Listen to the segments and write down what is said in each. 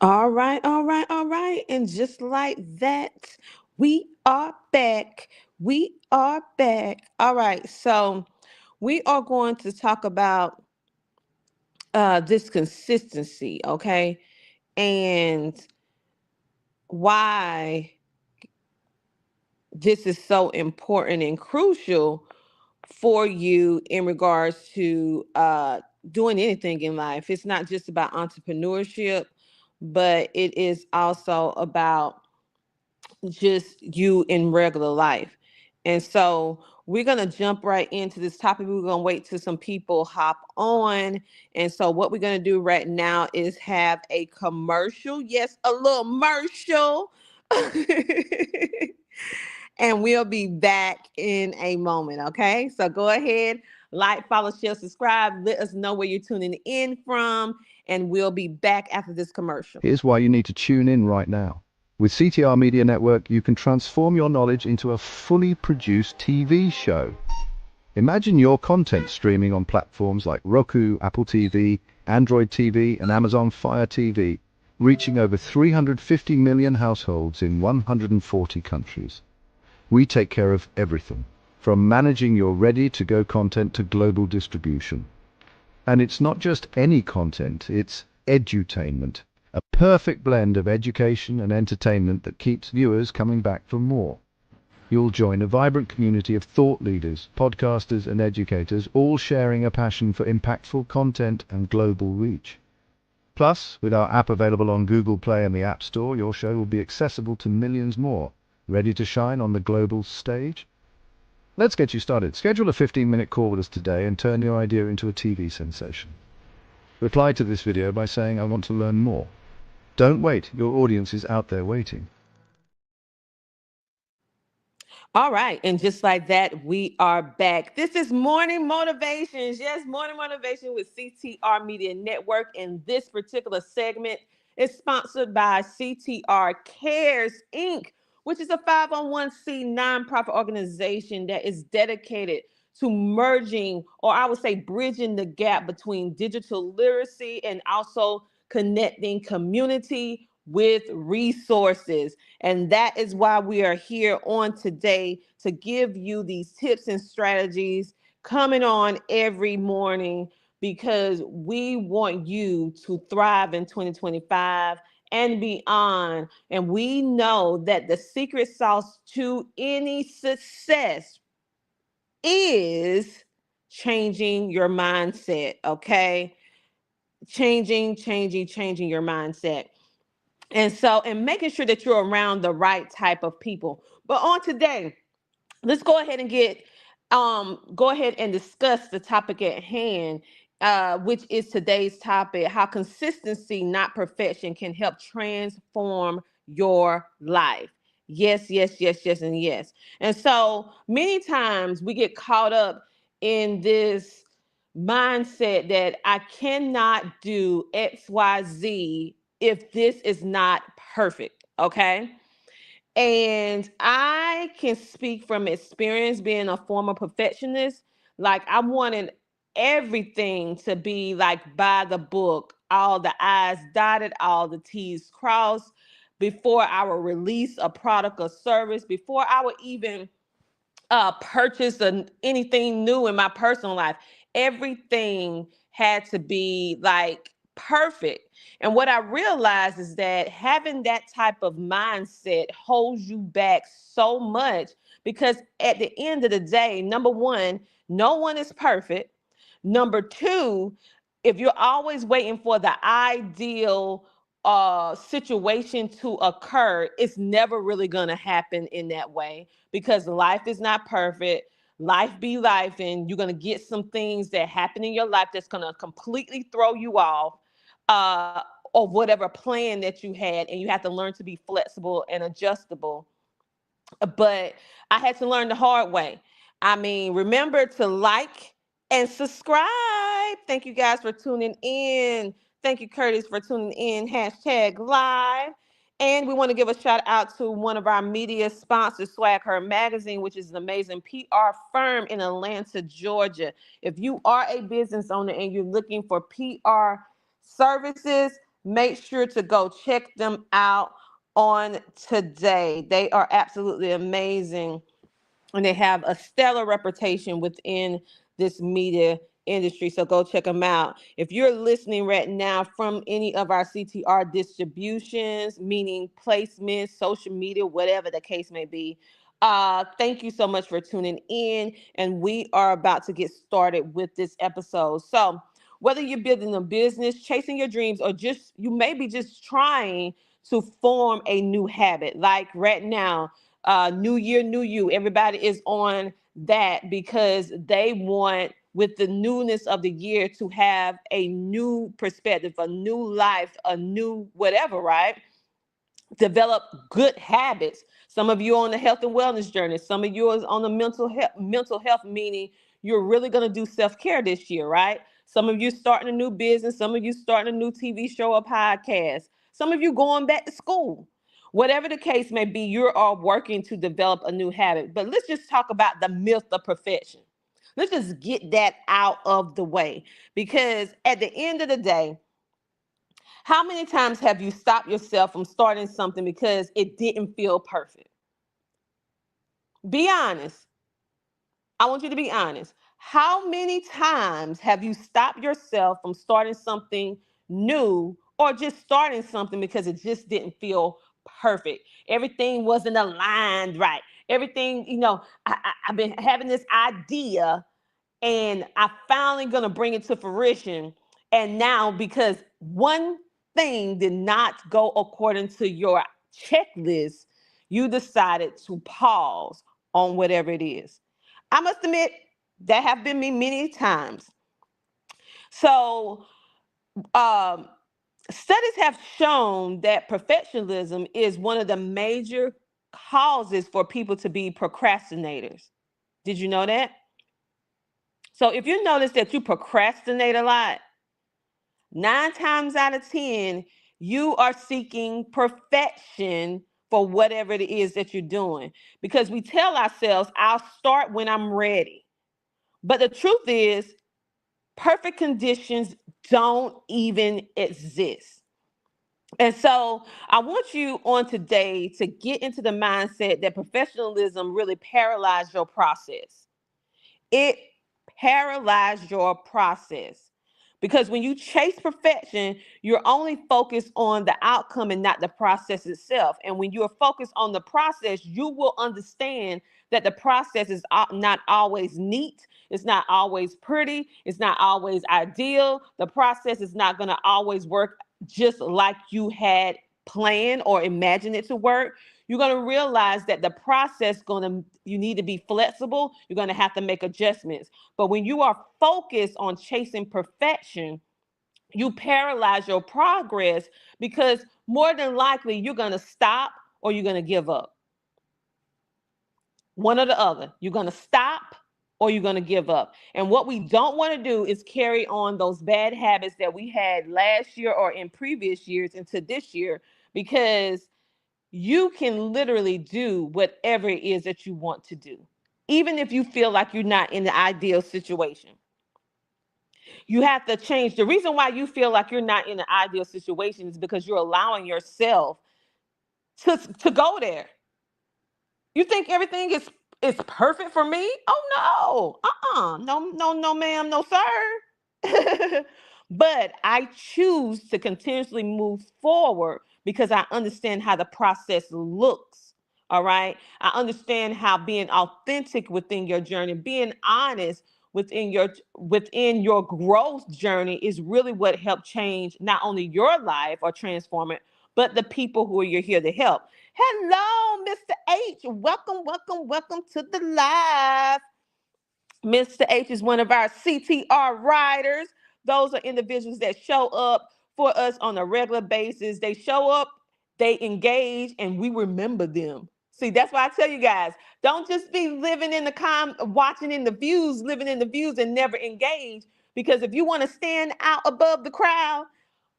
All right, all right, all right. And just like that, we are back. We are back. All right. So we are going to talk about this consistency, okay? And why this is so important and crucial for you in regards to doing anything in life. It's not just about entrepreneurship, but it is also about just you in regular life. And so we're going to jump right into this topic. We're going to wait till some people hop on. And so what we're going to do right now is have a commercial. Yes, a little commercial. And we'll be back in a moment. Okay. So go ahead, like, follow, share, subscribe. Let us know where you're tuning in from. And we'll be back after this commercial. Here's why you need to tune in right now. With CTR Media Network, you can transform your knowledge into a fully produced TV show. Imagine your content streaming on platforms like Roku, Apple TV, Android TV, and Amazon Fire TV, reaching over 350 million households in 140 countries. We take care of everything, from managing your ready-to-go content to global distribution. And it's not just any content, it's edutainment, a perfect blend of education and entertainment that keeps viewers coming back for more. You'll join a vibrant community of thought leaders, podcasters, and educators, all sharing a passion for impactful content and global reach. Plus, with our app available on Google Play and the App Store, your show will be accessible to millions more, ready to shine on the global stage. Let's get you started. Schedule a 15-minute call with us today and turn your idea into a TV sensation. Reply to this video by saying, "I want to learn more." Don't wait, your audience is out there waiting. All right. And just like that, we are back. This is Morning Motivations. Yes, Morning Motivation with CTR Media Network. And this particular segment is sponsored by CTR Cares, Inc., which is a 501c nonprofit organization that is dedicated to merging, or I would say bridging the gap between digital literacy and also connecting community with resources. And that is why we are here on today to give you these tips and strategies coming on every morning because we want you to thrive in 2025 and beyond. And we know that the secret sauce to any success is changing your mindset, okay? Changing your mindset. And so, and making sure that you're around the right type of people. But on today, let's go ahead and go ahead and discuss the topic at hand, which is today's topic: how consistency, not perfection, can help transform your life. Yes, yes, yes, yes, and yes. And so many times we get caught up in this mindset that I cannot do XYZ if this is not perfect. Okay. And I can speak from experience being a former perfectionist. Like I wanted everything to be like by the book, all the I's dotted, all the T's crossed before I would release a product or service, before I would even purchase anything new in my personal life. Everything had to be like perfect. And what I realized is that having that type of mindset holds you back so much because at the end of the day, number one, no one is perfect. Number two, if you're always waiting for the ideal situation to occur, it's never really going to happen in that way because life is not perfect. Life be life, and you're going to get some things that happen in your life that's going to completely throw you off uh, or whatever plan that you had, and you have to learn to be flexible and adjustable. But I had to learn the hard way. I mean, remember to like and subscribe. Thank you guys for tuning in. Thank you, Curtis, for tuning in. Hashtag live. And we want to give a shout out to one of our media sponsors, Swag Her Magazine, which is an amazing PR firm in Atlanta, Georgia. If you are a business owner and you're looking for PR services, Make sure to go check them out on today. They are absolutely amazing, and they have a stellar reputation within this media industry. So go check them out. If you're listening right now from any of our CTR distributions, meaning placements, social media, whatever the case may be, thank you so much for tuning in. And we are about to get started with this episode. So whether you're building a business, chasing your dreams, or just you may be just trying to form a new habit, like right now, new year, new you. Everybody is on that because they want, with the newness of the year, to have a new perspective, a new life, a new whatever, right? Develop good habits. Some of you are on the health and wellness journey. Some of you is on the mental health, meaning you're really going to do self-care this year, right? Some of you starting a new business. Some of you starting a new TV show or podcast. Some of you going back to school. Whatever the case may be, you're all working to develop a new habit. But let's just talk about the myth of perfection. Let's just get that out of the way, because at the end of the day, how many times have you stopped yourself from starting something because it didn't feel perfect? Be honest. I want you to be honest. How many times have you stopped yourself from starting something new, or just starting something because it just didn't feel perfect? Everything wasn't aligned right. Everything, I've been having this idea, and I finally gonna bring it to fruition. And now, because one thing did not go according to your checklist, you decided to pause on whatever it is. I must admit, that have been me many times. So, um, studies have shown that perfectionism is one of the major causes for people to be procrastinators. Did you know that? So if you notice that you procrastinate a lot, 9 times out of 10, you are seeking perfection for whatever it is that you're doing. Because we tell ourselves, I'll start when I'm ready. But the truth is, perfect conditions don't even exist. And so I want you on today to get into the mindset that professionalism really paralyzed your process. It paralyzed your process. Because when you chase perfection, you're only focused on the outcome and not the process itself. And when you're focused on the process, you will understand that the process is not always neat. It's not always pretty. It's not always ideal. The process is not going to always work just like you had planned or imagined it to work. You're going to realize that the process you need to be flexible. You're going to have to make adjustments. But when you are focused on chasing perfection, you paralyze your progress, because more than likely you're going to stop or you're going to give up. One or the other. You're going to stop or you're going to give up. And what we don't want to do is carry on those bad habits that we had last year or in previous years into this year, because you can literally do whatever it is that you want to do, even if you feel like you're not in the ideal situation. You have to change. The reason why you feel like you're not in the ideal situation is because you're allowing yourself to go there. You think everything is perfect for me? Oh no. No, no, no, ma'am, no, sir. But I choose to continuously move forward because I understand how the process looks. All right. I understand how being authentic within your journey, being honest within your growth journey is really what helped change not only your life or transform it, but the people who you're here to help. Hello, Mr. H. Welcome, welcome, welcome to the live. Mr. H is one of our CTR riders. Those are individuals that show up for us on a regular basis. They show up, they engage, and we remember them. See, that's why I tell you guys, don't just be living in watching in the views, living in the views and never engage. Because if you want to stand out above the crowd,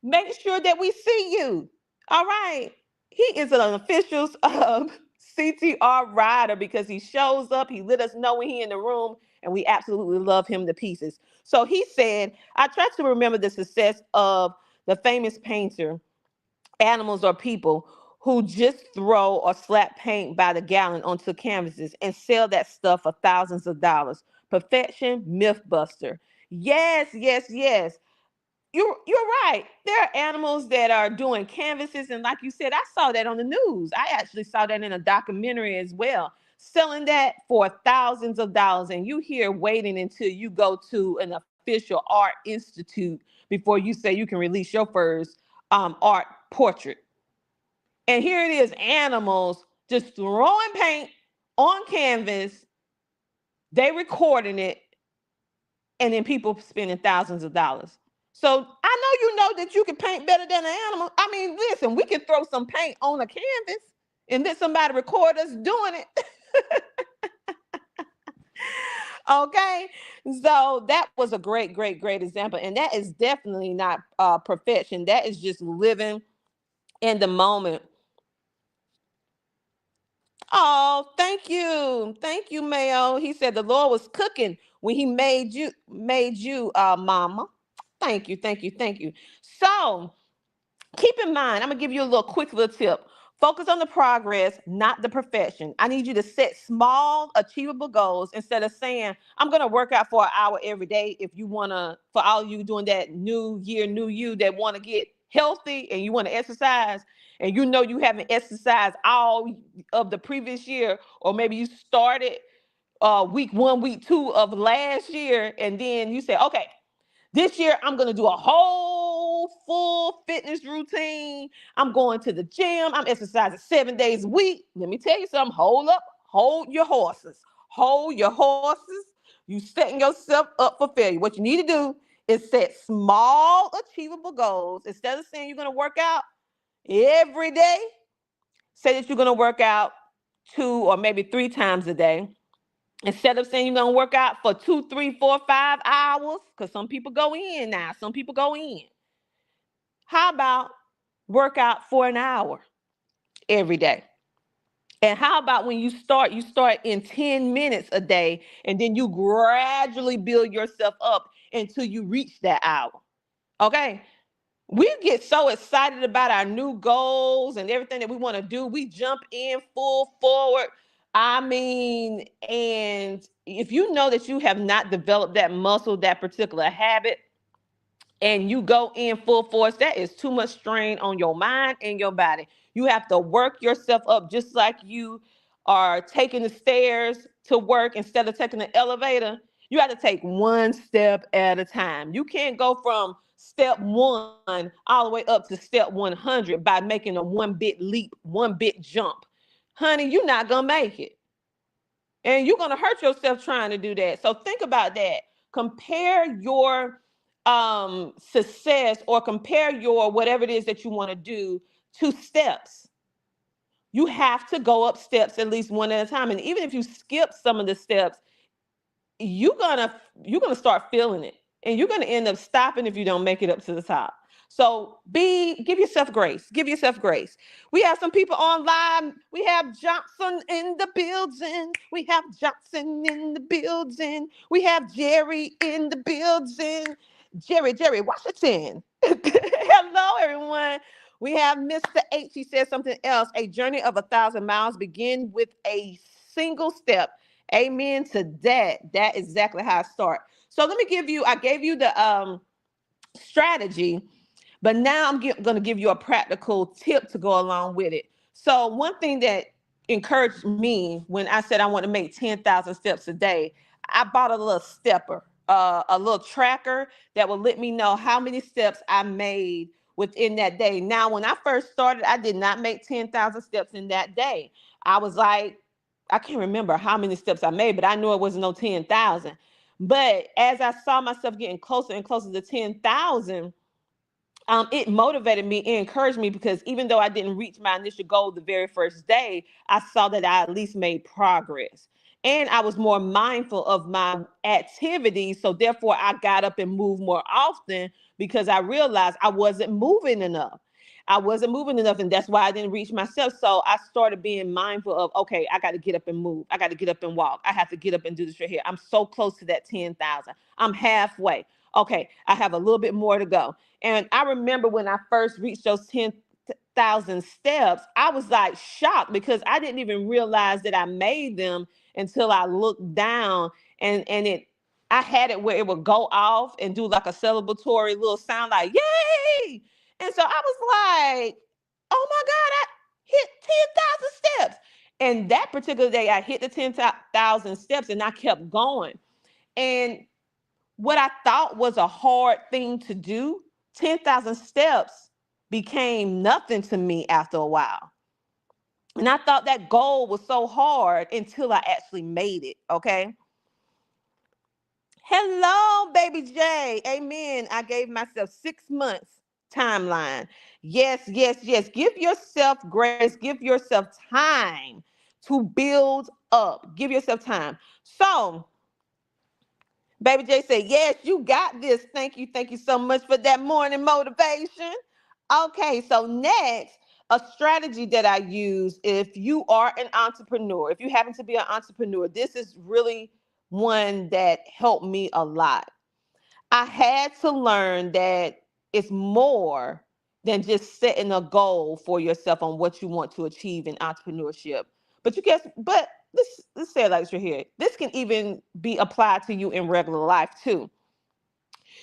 make sure that we see you. All right. He is an official CTR rider because he shows up. He let us know when he in the room, and we absolutely love him to pieces. So he said, I try to remember the success of the famous painter, animals or people who just throw or slap paint by the gallon onto canvases and sell that stuff for thousands of dollars. Perfection, myth buster. Yes, yes, yes. You're right. There are animals that are doing canvases, and like you said, I saw that on the news. I actually saw that in a documentary as well, selling that for thousands of dollars. And you here waiting until you go to an official art institute before you say you can release your first art portrait. And here it is, animals just throwing paint on canvas. They recording it, and then people spending thousands of dollars. So I know you know that you can paint better than an animal. I mean, listen, we can throw some paint on a canvas and then somebody record us doing it. Okay. So that was a great, great, great example. And that is definitely not perfection. That is just living in the moment. Oh, thank you. Thank you, Mayo. He said the Lord was cooking when he made you, mama. Thank you, thank you, thank you. So keep in mind, I'm gonna give you a little quick little tip. Focus on the progress, not the perfection. I need you to set small, achievable goals instead of saying, I'm gonna work out for an hour every day. If you wanna, for all you doing that new year, new you that wanna get healthy and you wanna exercise, and you know you haven't exercised all of the previous year, or maybe you started week one, week two of last year, and then you say, okay, this year, I'm going to do a whole full fitness routine. I'm going to the gym. I'm exercising 7 days a week. Let me tell you something. Hold up. Hold your horses. Hold your horses. You setting yourself up for failure. What you need to do is set small, achievable goals. Instead of saying you're going to work out every day, say that you're going to work out 2 or maybe 3 times a day. Instead of saying you're gonna work out for 2, 3, 4, 5 hours, because some people go in now, some people go in. How about work out for an hour every day? And how about when you start in 10 minutes a day, and then you gradually build yourself up until you reach that hour. Okay. We get so excited about our new goals and everything that we want to do. We jump in full forward. I mean, and if you know that you have not developed that muscle, that particular habit, and you go in full force, that is too much strain on your mind and your body. You have to work yourself up just like you are taking the stairs to work instead of taking the elevator. You have to take one step at a time. You can't go from step one all the way up to step 100 by making a one bit leap, one bit jump. Honey, you're not going to make it. And you're going to hurt yourself trying to do that. So think about that. Compare your success, or compare your whatever it is that you want to do, to steps. You have to go up steps at least one at a time. And even if you skip some of the steps, you're gonna you're gonna start feeling it, and you're gonna end up stopping if you don't make it up to the top. So give yourself grace. Give yourself grace. We have some people online. We have Johnson in the building. We have Johnson in the building. We have Jerry in the building. Jerry Washington. Hello, everyone. We have Mr. H. He says something else. A journey of 1,000 miles begin with a single step. Amen to that. That is exactly how I start. So let me I gave you the strategy, but now I'm going to give you a practical tip to go along with it. So one thing that encouraged me when I said I want to make 10,000 steps a day, I bought a little stepper, a little tracker that will let me know how many steps I made within that day. Now, when I first started, I did not make 10,000 steps in that day. I was like, I can't remember how many steps I made, but I knew it wasn't no 10,000. But as I saw myself getting closer and closer to 10,000, it motivated me and encouraged me, because even though I didn't reach my initial goal the very first day, I saw that I at least made progress. And I was more mindful of my activities. So therefore, I got up and moved more often, because I realized I wasn't moving enough. I wasn't moving enough, and that's why I didn't reach myself. So I started being mindful of, okay, I got to get up and move. I got to get up and walk. I have to get up and do this right here. I'm so close to that 10,000. I'm halfway. Okay, I have a little bit more to go. And I remember when I first reached those 10,000 steps, I was like shocked because I didn't even realize that I made them until I looked down, and it I had it where it would go off and do like a celebratory little sound like yay. And so I was like, oh my God, I hit 10,000 steps. And that particular day, I hit the 10,000 steps and I kept going. And what I thought was a hard thing to do, 10,000 steps became nothing to me after a while. And I thought that goal was so hard until I actually made it. Okay. Hello, baby J. Amen. I gave myself 6 months timeline. Yes, yes, yes. Give yourself grace. Give yourself time to build up. Give yourself time. So, baby J said, yes, you got this. Thank you. Thank you so much for that morning motivation. Okay, so next, a strategy that I use if you are an entrepreneur, if you happen to be an entrepreneur, this is really one that helped me a lot. I had to learn that it's more than just setting a goal for yourself on what you want to achieve in entrepreneurship. But let's say it like this right here. This can even be applied to you in regular life too.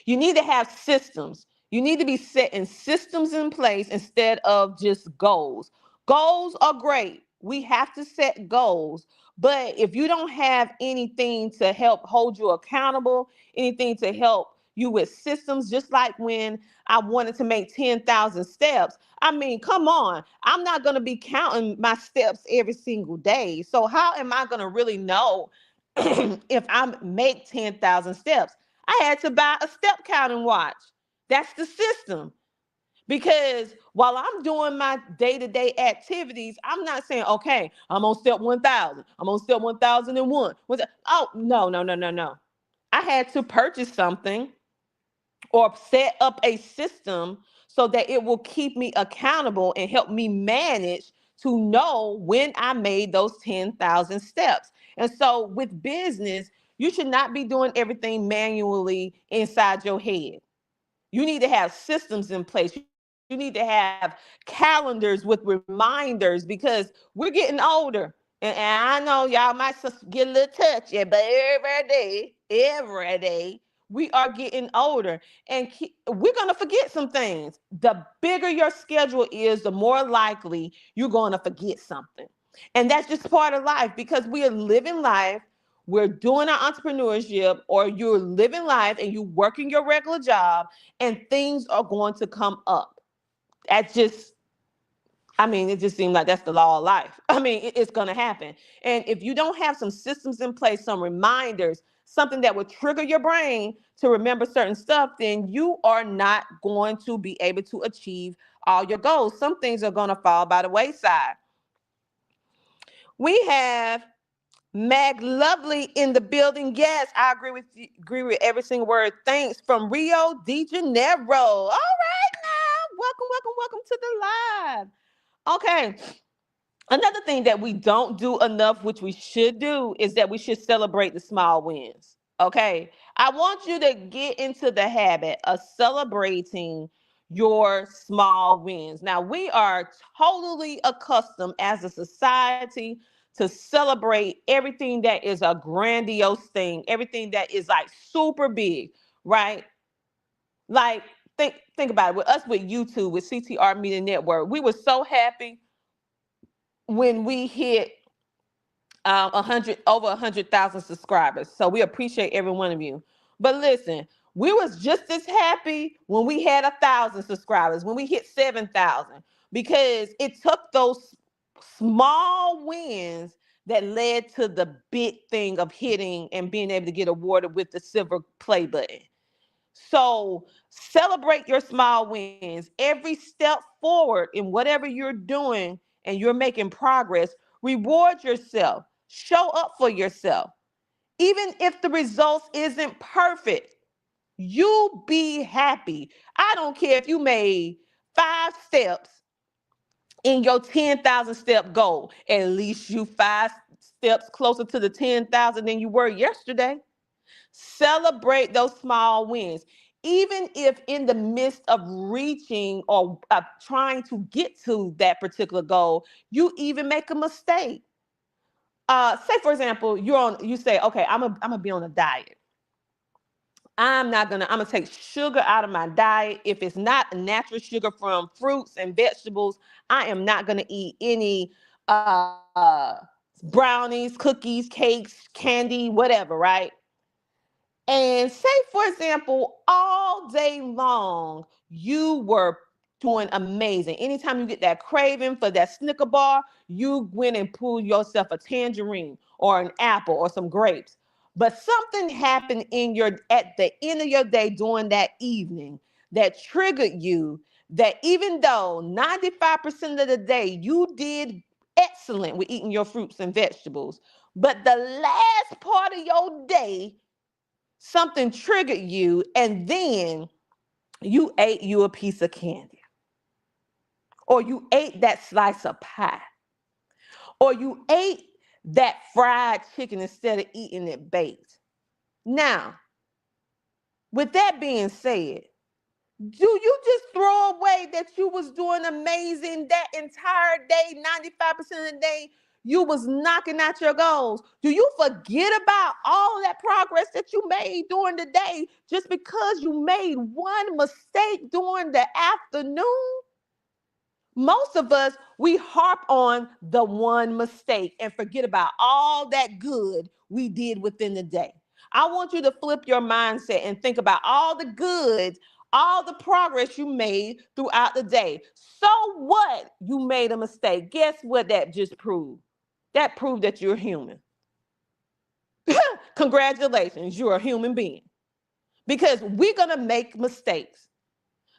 You need to have systems. You need to be setting systems in place instead of just goals. Goals are great. We have to set goals. But if you don't have anything to help hold you accountable, anything to help you with systems, just like when I wanted to make 10,000 steps, I mean, come on. I'm not going to be counting my steps every single day. So, how am I going to really know if I make 10,000 steps? I had to buy a step counting watch. That's the system. Because while I'm doing my day-to-day activities, I'm not saying, okay, I'm on step 1,000. I'm on step 1,001. Oh, no, no, no, no, no. I had to purchase something or set up a system so that it will keep me accountable and help me manage to know when I made those 10,000 steps. And so with business, you should not be doing everything manually inside your head. You need to have systems in place. You need to have calendars with reminders because we're getting older. And I know y'all might get a little touchy, but every day, we are getting older. And we're going to forget some things. The bigger your schedule is, the more likely you're going to forget something. And that's just part of life because we are living life, we're doing our entrepreneurship, or you're living life and you're working your regular job, and things are going to come up. That's just, I mean, it just seems like that's the law of life. I mean, it's going to happen. And if you don't have some systems in place, some reminders, something that would trigger your brain to remember certain stuff, then you are not going to be able to achieve all your goals. Some things are going to fall by the wayside. We have Mag Lovely in the building. Yes, I agree with every single word. Thanks from Rio de Janeiro. All right now. Welcome, welcome, welcome to the live. Okay. Another thing that we don't do enough, which we should do, is that we should celebrate the small wins. Okay. I want you to get into the habit of celebrating your small wins. Now, we are totally accustomed as a society to celebrate everything that is a grandiose thing, everything that is like super big, right? Like, think about it. With us with YouTube, with CTR Media Network, we were so happy when we hit 100,000 subscribers. So we appreciate every one of you. But listen, we was just as happy when we had 1,000 subscribers, when we hit 7,000, because it took those small wins that led to the big thing of hitting and being able to get awarded with the silver play button. So celebrate your small wins. Every step forward in whatever you're doing and you're making progress, reward yourself. Show up for yourself. Even if the results isn't perfect, you be happy. I don't care if you made 5 steps in your 10,000 step goal. At least you 5 steps closer to the 10,000 than you were yesterday. Celebrate those small wins. Even if in the midst of reaching or trying to get to that particular goal, you even make a mistake. Say for example, you say, okay, I'm gonna be on a diet. I'm gonna take sugar out of my diet. If it's not natural sugar from fruits and vegetables, I am not gonna eat any brownies, cookies, cakes, candy, whatever, right? And say, for example, all day long, you were doing amazing. Anytime you get that craving for that Snicker bar, you went and pulled yourself a tangerine or an apple or some grapes. But something happened at the end of your day during that evening that triggered you, that even though 95% of the day you did excellent with eating your fruits and vegetables, but the last part of your day something triggered you, and then you ate you a piece of candy, or you ate that slice of pie, or you ate that fried chicken instead of eating it baked. Now, with that being said, do you just throw away that you was doing amazing that entire day, 95% of the day, you was knocking out your goals? Do you forget about all that progress that you made during the day just because you made one mistake during the afternoon? Most of us, we harp on the one mistake and forget about all that good we did within the day. I want you to flip your mindset and think about all the good, all the progress you made throughout the day. So what? You made a mistake. Guess what that just proved? That proved that you're human. Congratulations, you're a human being. Because we're going to make mistakes.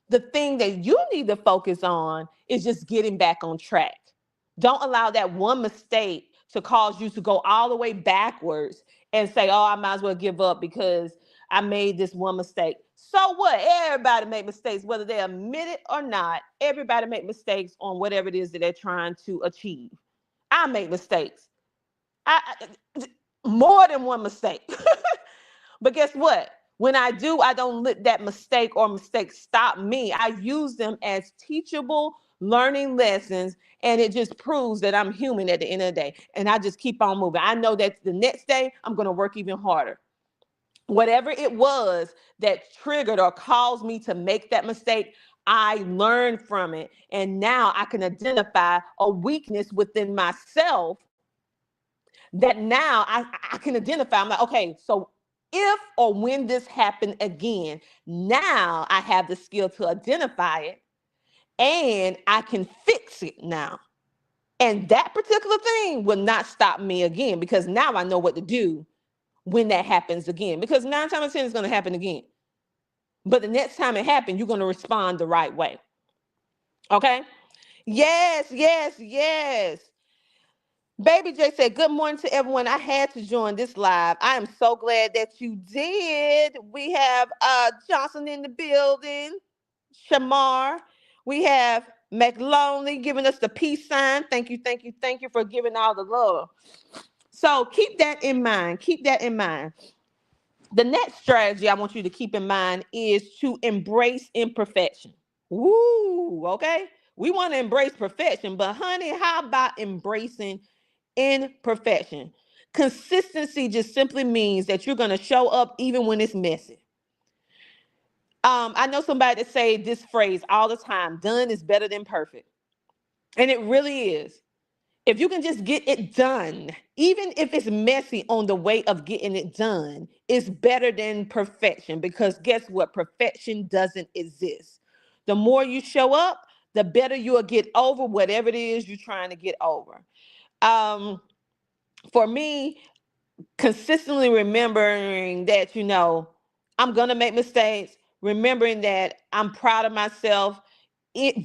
The thing that you need to focus on is just getting back on track. Don't allow that one mistake to cause you to go all the way backwards and say, oh, I might as well give up because I made this one mistake. So what? Everybody make mistakes, whether they admit it or not. Everybody make mistakes on whatever it is that they're trying to achieve. I make mistakes. More than one mistake. But guess what? When I do, I don't let that mistake or mistakes stop me. I use them as teachable learning lessons, and it just proves that I'm human at the end of the day. And I just keep on moving. I know that the next day I'm going to work even harder. Whatever it was that triggered or caused me to make that mistake, I learned from it. And now I can identify a weakness within myself that now I can identify. I'm like, okay, so if or when this happened again, now I have the skill to identify it and I can fix it now. And that particular thing will not stop me again because now I know what to do when that happens again. Because 9 times out of 10 it's going to happen again. But the next time it happens, you're going to respond the right way. Okay? Yes, yes, yes. Baby J said, good morning to everyone. I had to join this live. I am so glad that you did. We have Johnson in the building, Shamar. We have McLonely giving us the peace sign. Thank you, thank you, thank you for giving all the love. So keep that in mind. Keep that in mind. The next strategy I want you to keep in mind is to embrace imperfection. Woo, okay? We want to embrace perfection, but honey, how about embracing imperfection? Consistency just simply means that you're going to show up even when it's messy. I know somebody that say this phrase all the time, done is better than perfect. And it really is. If you can just get it done, even if it's messy on the way of getting it done, it's better than perfection because guess what? Perfection doesn't exist. The more you show up, the better you'll get over whatever it is you're trying to get over. Um, for me, consistently remembering that, I'm going to make mistakes, remembering that I'm proud of myself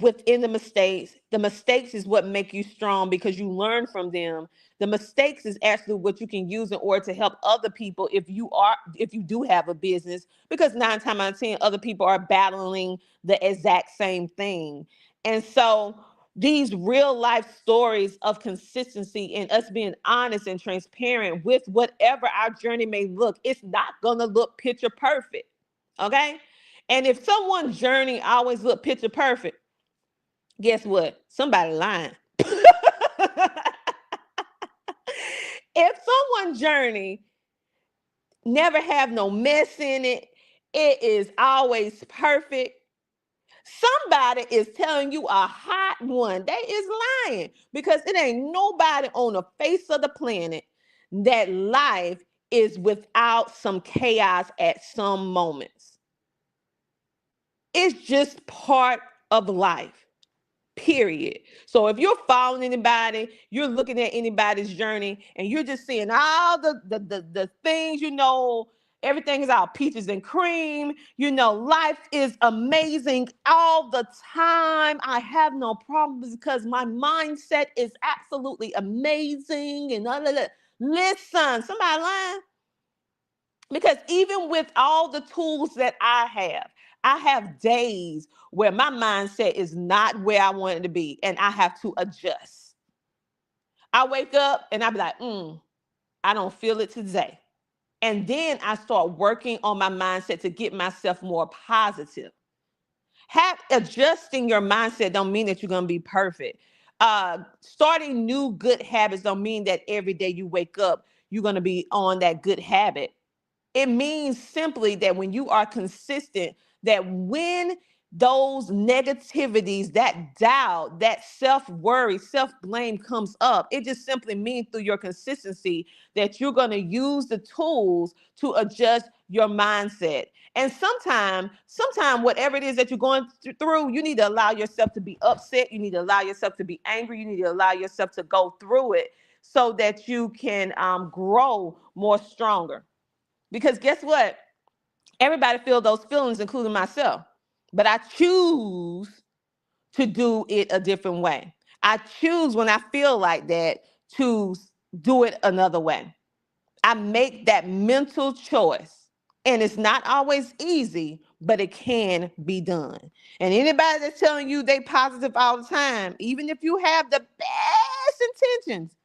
within the mistakes. The mistakes is what make you strong because you learn from them. The mistakes is actually what you can use in order to help other people if you do have a business, because 9 times out of 10 other people are battling the exact same thing. And so these real life stories of consistency and us being honest and transparent with whatever our journey may look. It's not going to look picture perfect. Okay. And if someone's journey always look picture perfect, guess what? Somebody lying. If someone's journey never have no mess in it, it is always perfect. Somebody is telling you a hot one. They is lying because it ain't nobody on the face of the planet that life is without some chaos at some moments. It's just part of life. Period. So if you're following anybody, you're looking at anybody's journey, and you're just seeing all the things, everything is all peaches and cream. Life is amazing all the time. I have no problems because my mindset is absolutely amazing. And listen, somebody lying. Because even with all the tools that I have days where my mindset is not where I want it to be, and I have to adjust. I wake up and I be like, I don't feel it today. And then I start working on my mindset to get myself more positive. Adjusting your mindset don't mean that you're gonna be perfect. Starting new good habits don't mean that every day you wake up, you're gonna be on that good habit. It means simply that when you are consistent, that when those negativities, that doubt, that self-worry, self-blame comes up, it just simply means through your consistency that you're going to use the tools to adjust your mindset. And sometime whatever it is that you're going through, you need to allow yourself to be upset. You need to allow yourself to be angry. You need to allow yourself to go through it so that you can grow more stronger. Because guess what? Everybody feel those feelings, including myself. But I choose to do it a different way. I choose when I feel like that to do it another way. I make that mental choice. And it's not always easy, but it can be done. And anybody that's telling you they positive all the time, even if you have the best intentions,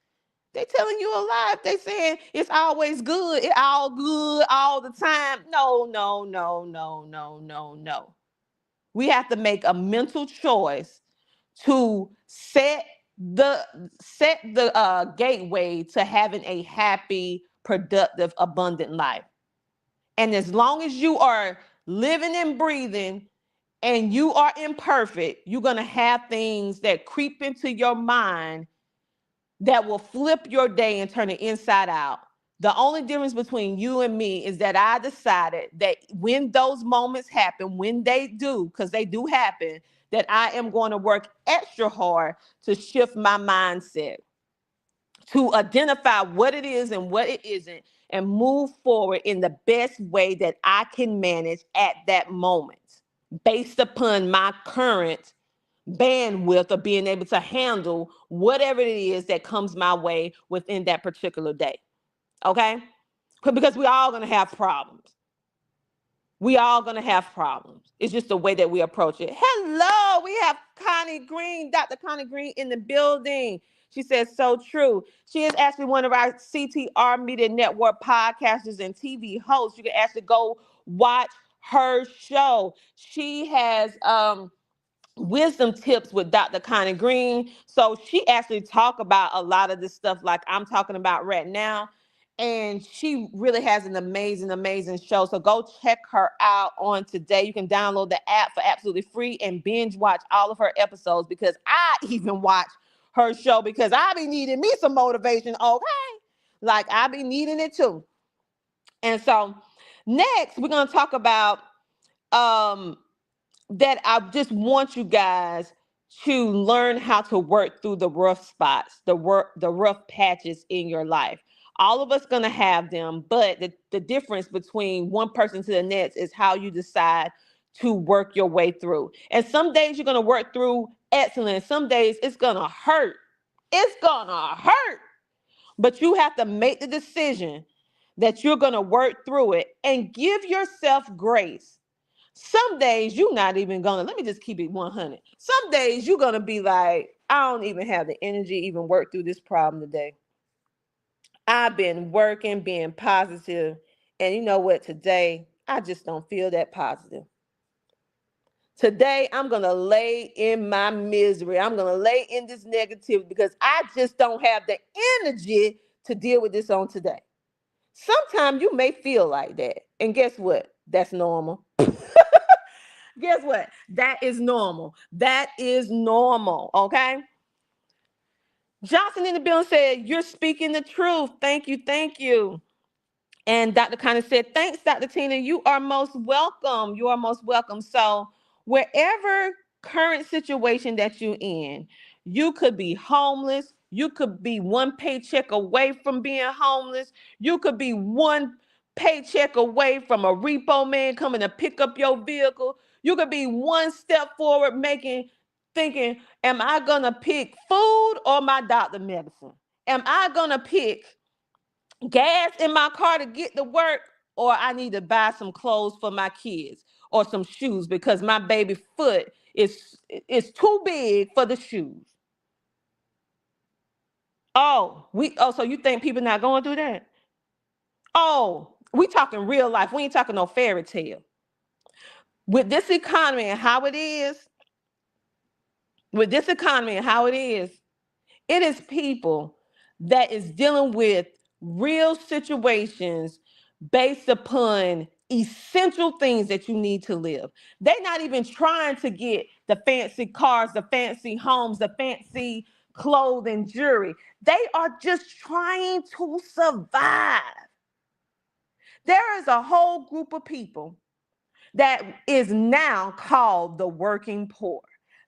they telling you a lie. If they saying it's always good, it all good all the time. No, no, no, no, no, no, no. We have to make a mental choice to the set the gateway to having a happy, productive, abundant life. And as long as you are living and breathing and you are imperfect, you're gonna have things that creep into your mind that will flip your day and turn it inside out. The only difference between you and me is that I decided that when those moments happen, when they do, because they do happen, that I am going to work extra hard to shift my mindset, to identify what it is and what it isn't, and move forward in the best way that I can manage at that moment, based upon my current bandwidth of being able to handle whatever it is that comes my way within that particular day. Okay? Because we all gonna have problems. We all gonna have problems. It's just the way that we approach it. Hello, we have Connie Green, Dr. Connie Green in the building. She says so true. She is actually one of our CTR Media Network podcasters and TV hosts. You can actually go watch her show. She has wisdom tips with Dr. Connie Green. So she actually talk about a lot of this stuff like I'm talking about right now. And she really has an amazing, amazing show. So go check her out on today. You can download the app for absolutely free and binge watch all of her episodes because I even watch her show because I be needing me some motivation. Okay. Like I be needing it too. And so next we're going to talk about um that I just want you guys to learn how to work through the rough spots, the rough patches in your life. All of us gonna have them, but the difference between one person to the next is how you decide to work your way through. And some days you're gonna work through excellent. Some days it's gonna hurt. It's gonna hurt. But you have to make the decision that you're gonna work through it and give yourself grace. Some days you're not even gonna, let me just keep it 100. Some days you're gonna be like, I don't even have the energy to even work through this problem today. I've been working, being positive, and you know what? Today, I just don't feel that positive. Today, I'm going to lay in my misery. I'm going to lay in this negativity because I just don't have the energy to deal with this on today. Sometimes you may feel like that. And guess what? That's normal. Guess what? That is normal. That is normal. Okay. Johnson in the building said, "You're speaking the truth. Thank you. Thank you." And Dr. Connor said, "Thanks, Dr. Tina. You are most welcome. You are most welcome." So, wherever current situation that you're in, you could be homeless. You could be one paycheck away from being homeless. You could be one paycheck away from a repo man coming to pick up your vehicle. You could be one step forward thinking, am I going to pick food or my doctor medicine? Am I going to pick gas in my car to get to work, or I need to buy some clothes for my kids or some shoes because my baby foot is too big for the shoes? So you think people not going through that? Oh, we talking real life. We ain't talking no fairy tale. With this economy and how it is, with this economy and how it is, it is people that is dealing with real situations based upon essential things that you need to live. They're not even trying to get the fancy cars, the fancy homes, the fancy clothing, jewelry. They are just trying to survive. There is a whole group of people that is now called the working poor.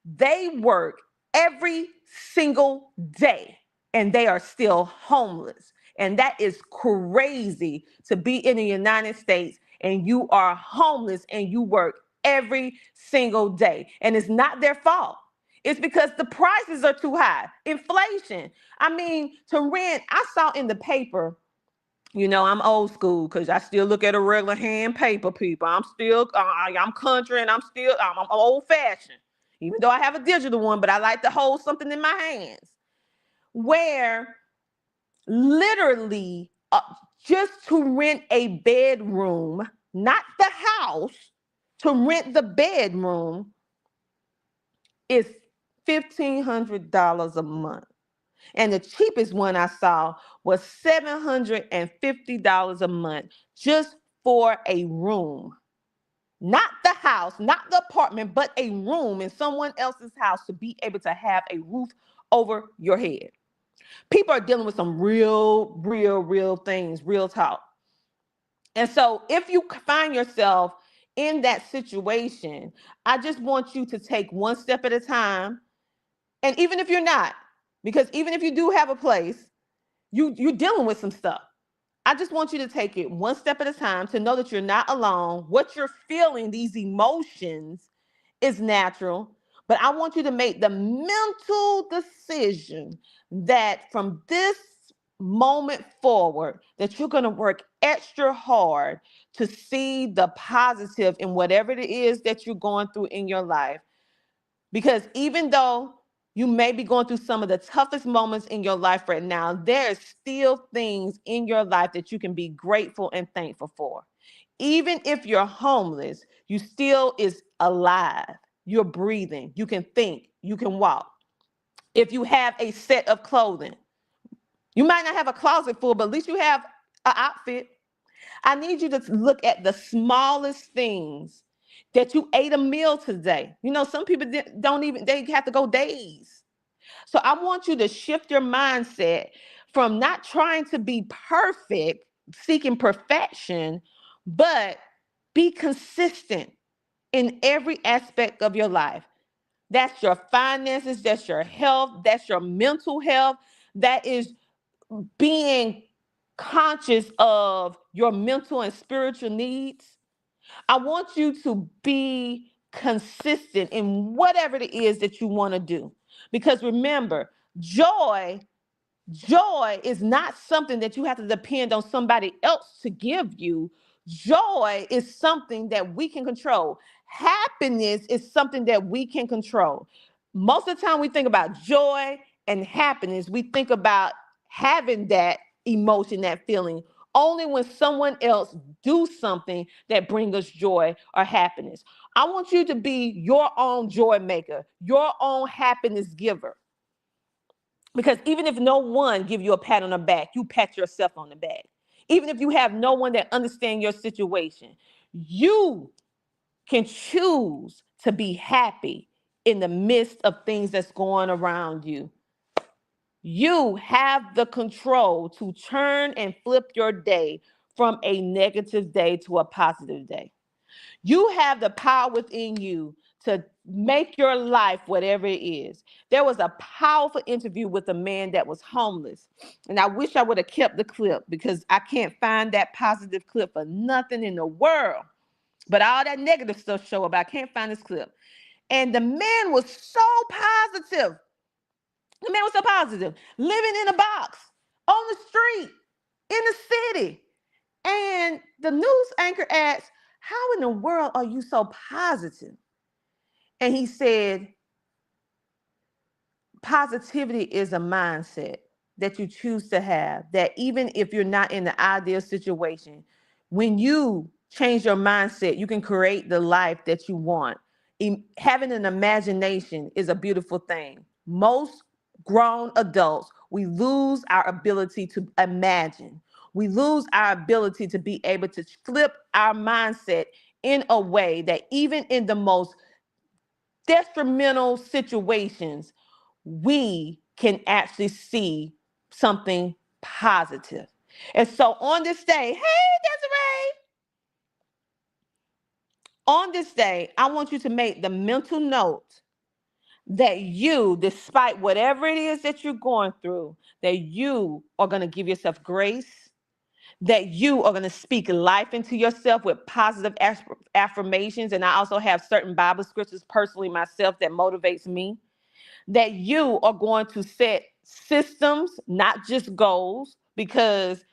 They work every single day and they are still homeless. And that is crazy to be in the United States and you are homeless and you work every single day. And it's not their fault. It's because the prices are too high. Inflation. I mean, to rent, I saw in the paper, I'm old school because I still look at a regular hand paper, people. I'm country and I'm old fashioned, even though I have a digital one, but I like to hold something in my hands. Where literally, just to rent a bedroom, not the house, to rent the bedroom is $1,500 a month. And the cheapest one I saw was $750 a month just for a room. Not the house, not the apartment, but a room in someone else's house to be able to have a roof over your head. People are dealing with some real things, real talk. And so if you find yourself in that situation, I just want you to take one step at a time. And even if you're not, because even if you do have a place, you're dealing with some stuff. I just want you to take it one step at a time to know that you're not alone. What you're feeling, these emotions, is natural. But I want you to make the mental decision that from this moment forward, that you're going to work extra hard to see the positive in whatever it is that you're going through in your life. Because even though you may be going through some of the toughest moments in your life right now, there are still things in your life that you can be grateful and thankful for. Even if you're homeless, you still is alive. You're breathing. You can think. You can walk. If you have a set of clothing, you might not have a closet full, but at least you have an outfit. I need you to look at the smallest things that you ate a meal today. Some people don't even, they have to go days. So I want you to shift your mindset from not trying to be perfect, seeking perfection, but be consistent in every aspect of your life. That's your finances, that's your health, that's your mental health, that is being conscious of your mental and spiritual needs. I want you to be consistent in whatever it is that you want to do. Because remember, joy is not something that you have to depend on somebody else to give you. Joy is something that we can control. Happiness is something that we can control. Most of the time, we think about joy and happiness. We think about having that emotion, that feeling, only when someone else do something that brings us joy or happiness. I want you to be your own joy maker, your own happiness giver. Because even if no one give you a pat on the back, you pat yourself on the back. Even if you have no one that understands your situation, you can choose to be happy in the midst of things that's going around you. You have the control to turn and flip your day from a negative day to a positive day. You have the power within you to make your life whatever it is. There was a powerful interview with a man that was homeless. And I wish I would have kept the clip because I can't find that positive clip for nothing in the world. But all that negative stuff show up. I can't find this clip. And the man was so positive. The man was so positive. Living in a box, on the street, in the city. And the news anchor asked, how in the world are you so positive? And he said, positivity is a mindset that you choose to have, that even if you're not in the ideal situation, when you change your mindset, you can create the life that you want. Having an imagination is a beautiful thing. Most grown adults, we lose our ability to imagine. We lose our ability to be able to flip our mindset in a way that even in the most detrimental situations, we can actually see something positive. And so on this day, hey, Desiree, on this day, I want you to make the mental note that you, despite whatever it is that you're going through, that you are going to give yourself grace, that you are going to speak life into yourself with positive affirmations. And I also have certain Bible scriptures personally myself that motivates me, that you are going to set systems, not just goals, because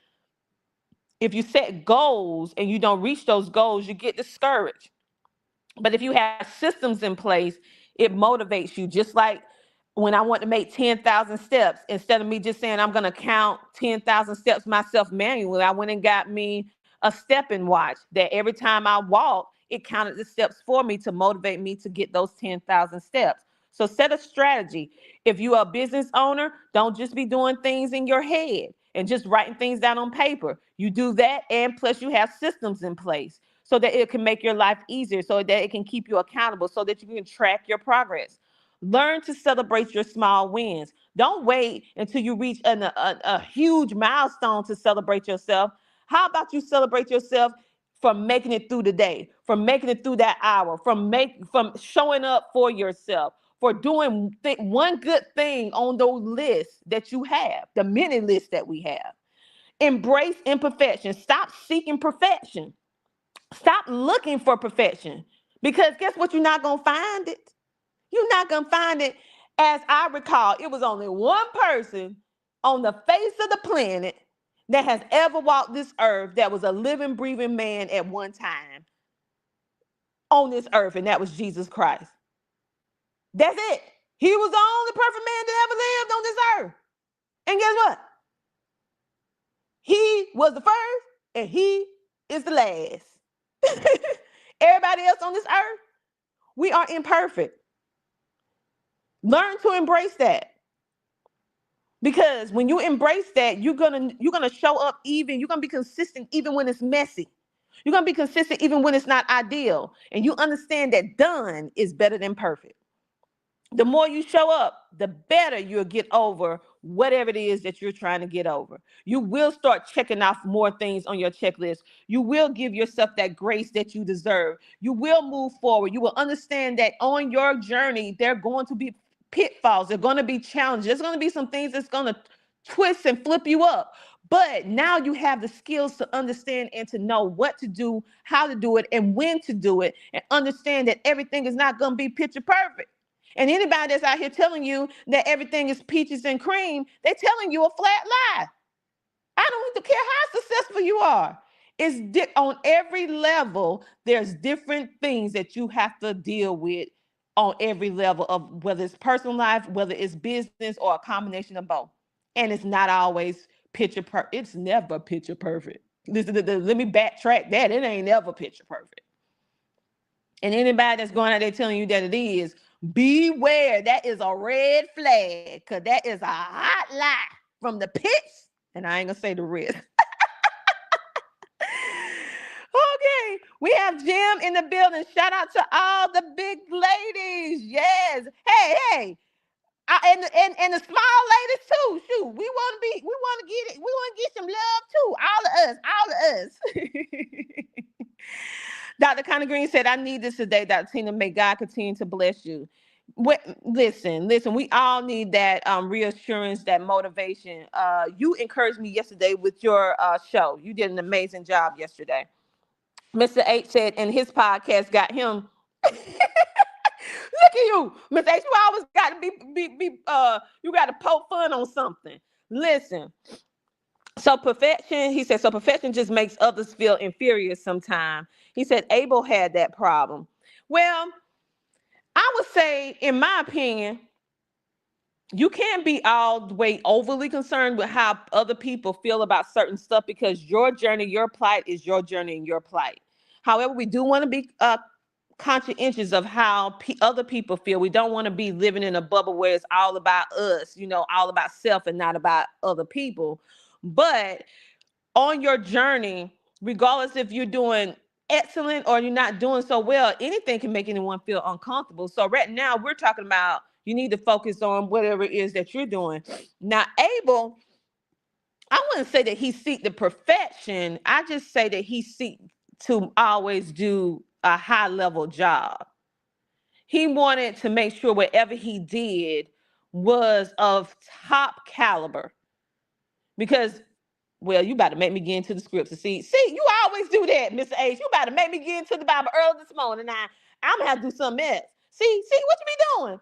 if you set goals and you don't reach those goals, you get discouraged. But if you have systems in place, it motivates you. Just like when I want to make 10,000 steps, instead of me just saying I'm going to count 10,000 steps myself manually, I went and got me a stepping watch that every time I walk, it counted the steps for me to motivate me to get those 10,000 steps. So set a strategy. If you are a business owner, don't just be doing things in your head and just writing things down on paper. You do that, and plus you have systems in place so that it can make your life easier, so that it can keep you accountable, so that you can track your progress. Learn to celebrate your small wins. Don't wait until you reach a huge milestone to celebrate yourself. How about you celebrate yourself from making it through the day, from making it through that hour, from showing up for yourself, for doing one good thing on those lists that you have, the many lists that we have. Embrace imperfection. Stop seeking perfection. Stop looking for perfection, because guess what? You're not going to find it. You're not going to find it. As I recall, it was only one person on the face of the planet that has ever walked this earth that was a living, breathing man at one time on this earth, and that was Jesus Christ. That's it. He was the only perfect man that ever lived on this earth. And guess what? He was the first and he is the last. Everybody else on this earth, we are imperfect. Learn to embrace that. Because when you embrace that, you're gonna show up, even you're gonna be consistent even when it's messy. You're gonna be consistent even when it's not ideal. And you understand that done is better than perfect. The more you show up, the better you'll get over whatever it is that you're trying to get over. You will start checking off more things on your checklist. You will give yourself that grace that you deserve. You will move forward. You will understand that on your journey, there are going to be pitfalls. There are going to be challenges. There's going to be some things that's going to twist and flip you up. But now you have the skills to understand and to know what to do, how to do it, and when to do it, and understand that everything is not going to be picture perfect. And anybody that's out here telling you that everything is peaches and cream, they're telling you a flat lie. I don't even care how successful you are. On every level. There's different things that you have to deal with on every level of whether it's personal life, whether it's business, or a combination of both. And it's not always it's never picture perfect. Let me backtrack that. It ain't ever picture perfect. And anybody that's going out there telling you that it is, beware. That is a red flag, because that is a hot lie from the pits. And I ain't gonna say the rest. Okay, we have Jim in the building. Shout out to all the big ladies. Yes. Hey, hey. And the small ladies too. Shoot, we want to get it. We want to get some love too. All of us. Dr. Connie Green said, I need this today, Dr. Tina. May God continue to bless you. Listen, we all need that reassurance, that motivation. You encouraged me yesterday with your show. You did an amazing job yesterday. Mr. H said, and his podcast got him. Look at you, Mr. H. You always got to you got to poke fun on something. Listen. So perfection, he said, so perfection just makes others feel inferior sometimes. He said Abel had that problem. Well, I would say, in my opinion, you can't be all the way overly concerned with how other people feel about certain stuff, because your journey, your plight is your journey and your plight. However, we do want to be conscientious of how other people feel. We don't want to be living in a bubble where it's all about us, all about self and not about other people. But on your journey, regardless if you're doing excellent or you're not doing so well, anything can make anyone feel uncomfortable. So right now we're talking about you need to focus on whatever it is that you're doing. Now, Abel, I wouldn't say that he seek the perfection. I just say that he seek to always do a high level job. He wanted to make sure whatever he did was of top caliber, because, well, you about to make me get into the scripts to see. See, you always do that, Mr. H. You about to make me get into the Bible early this morning. Now, I'm gonna have to do something else. See what you be doing.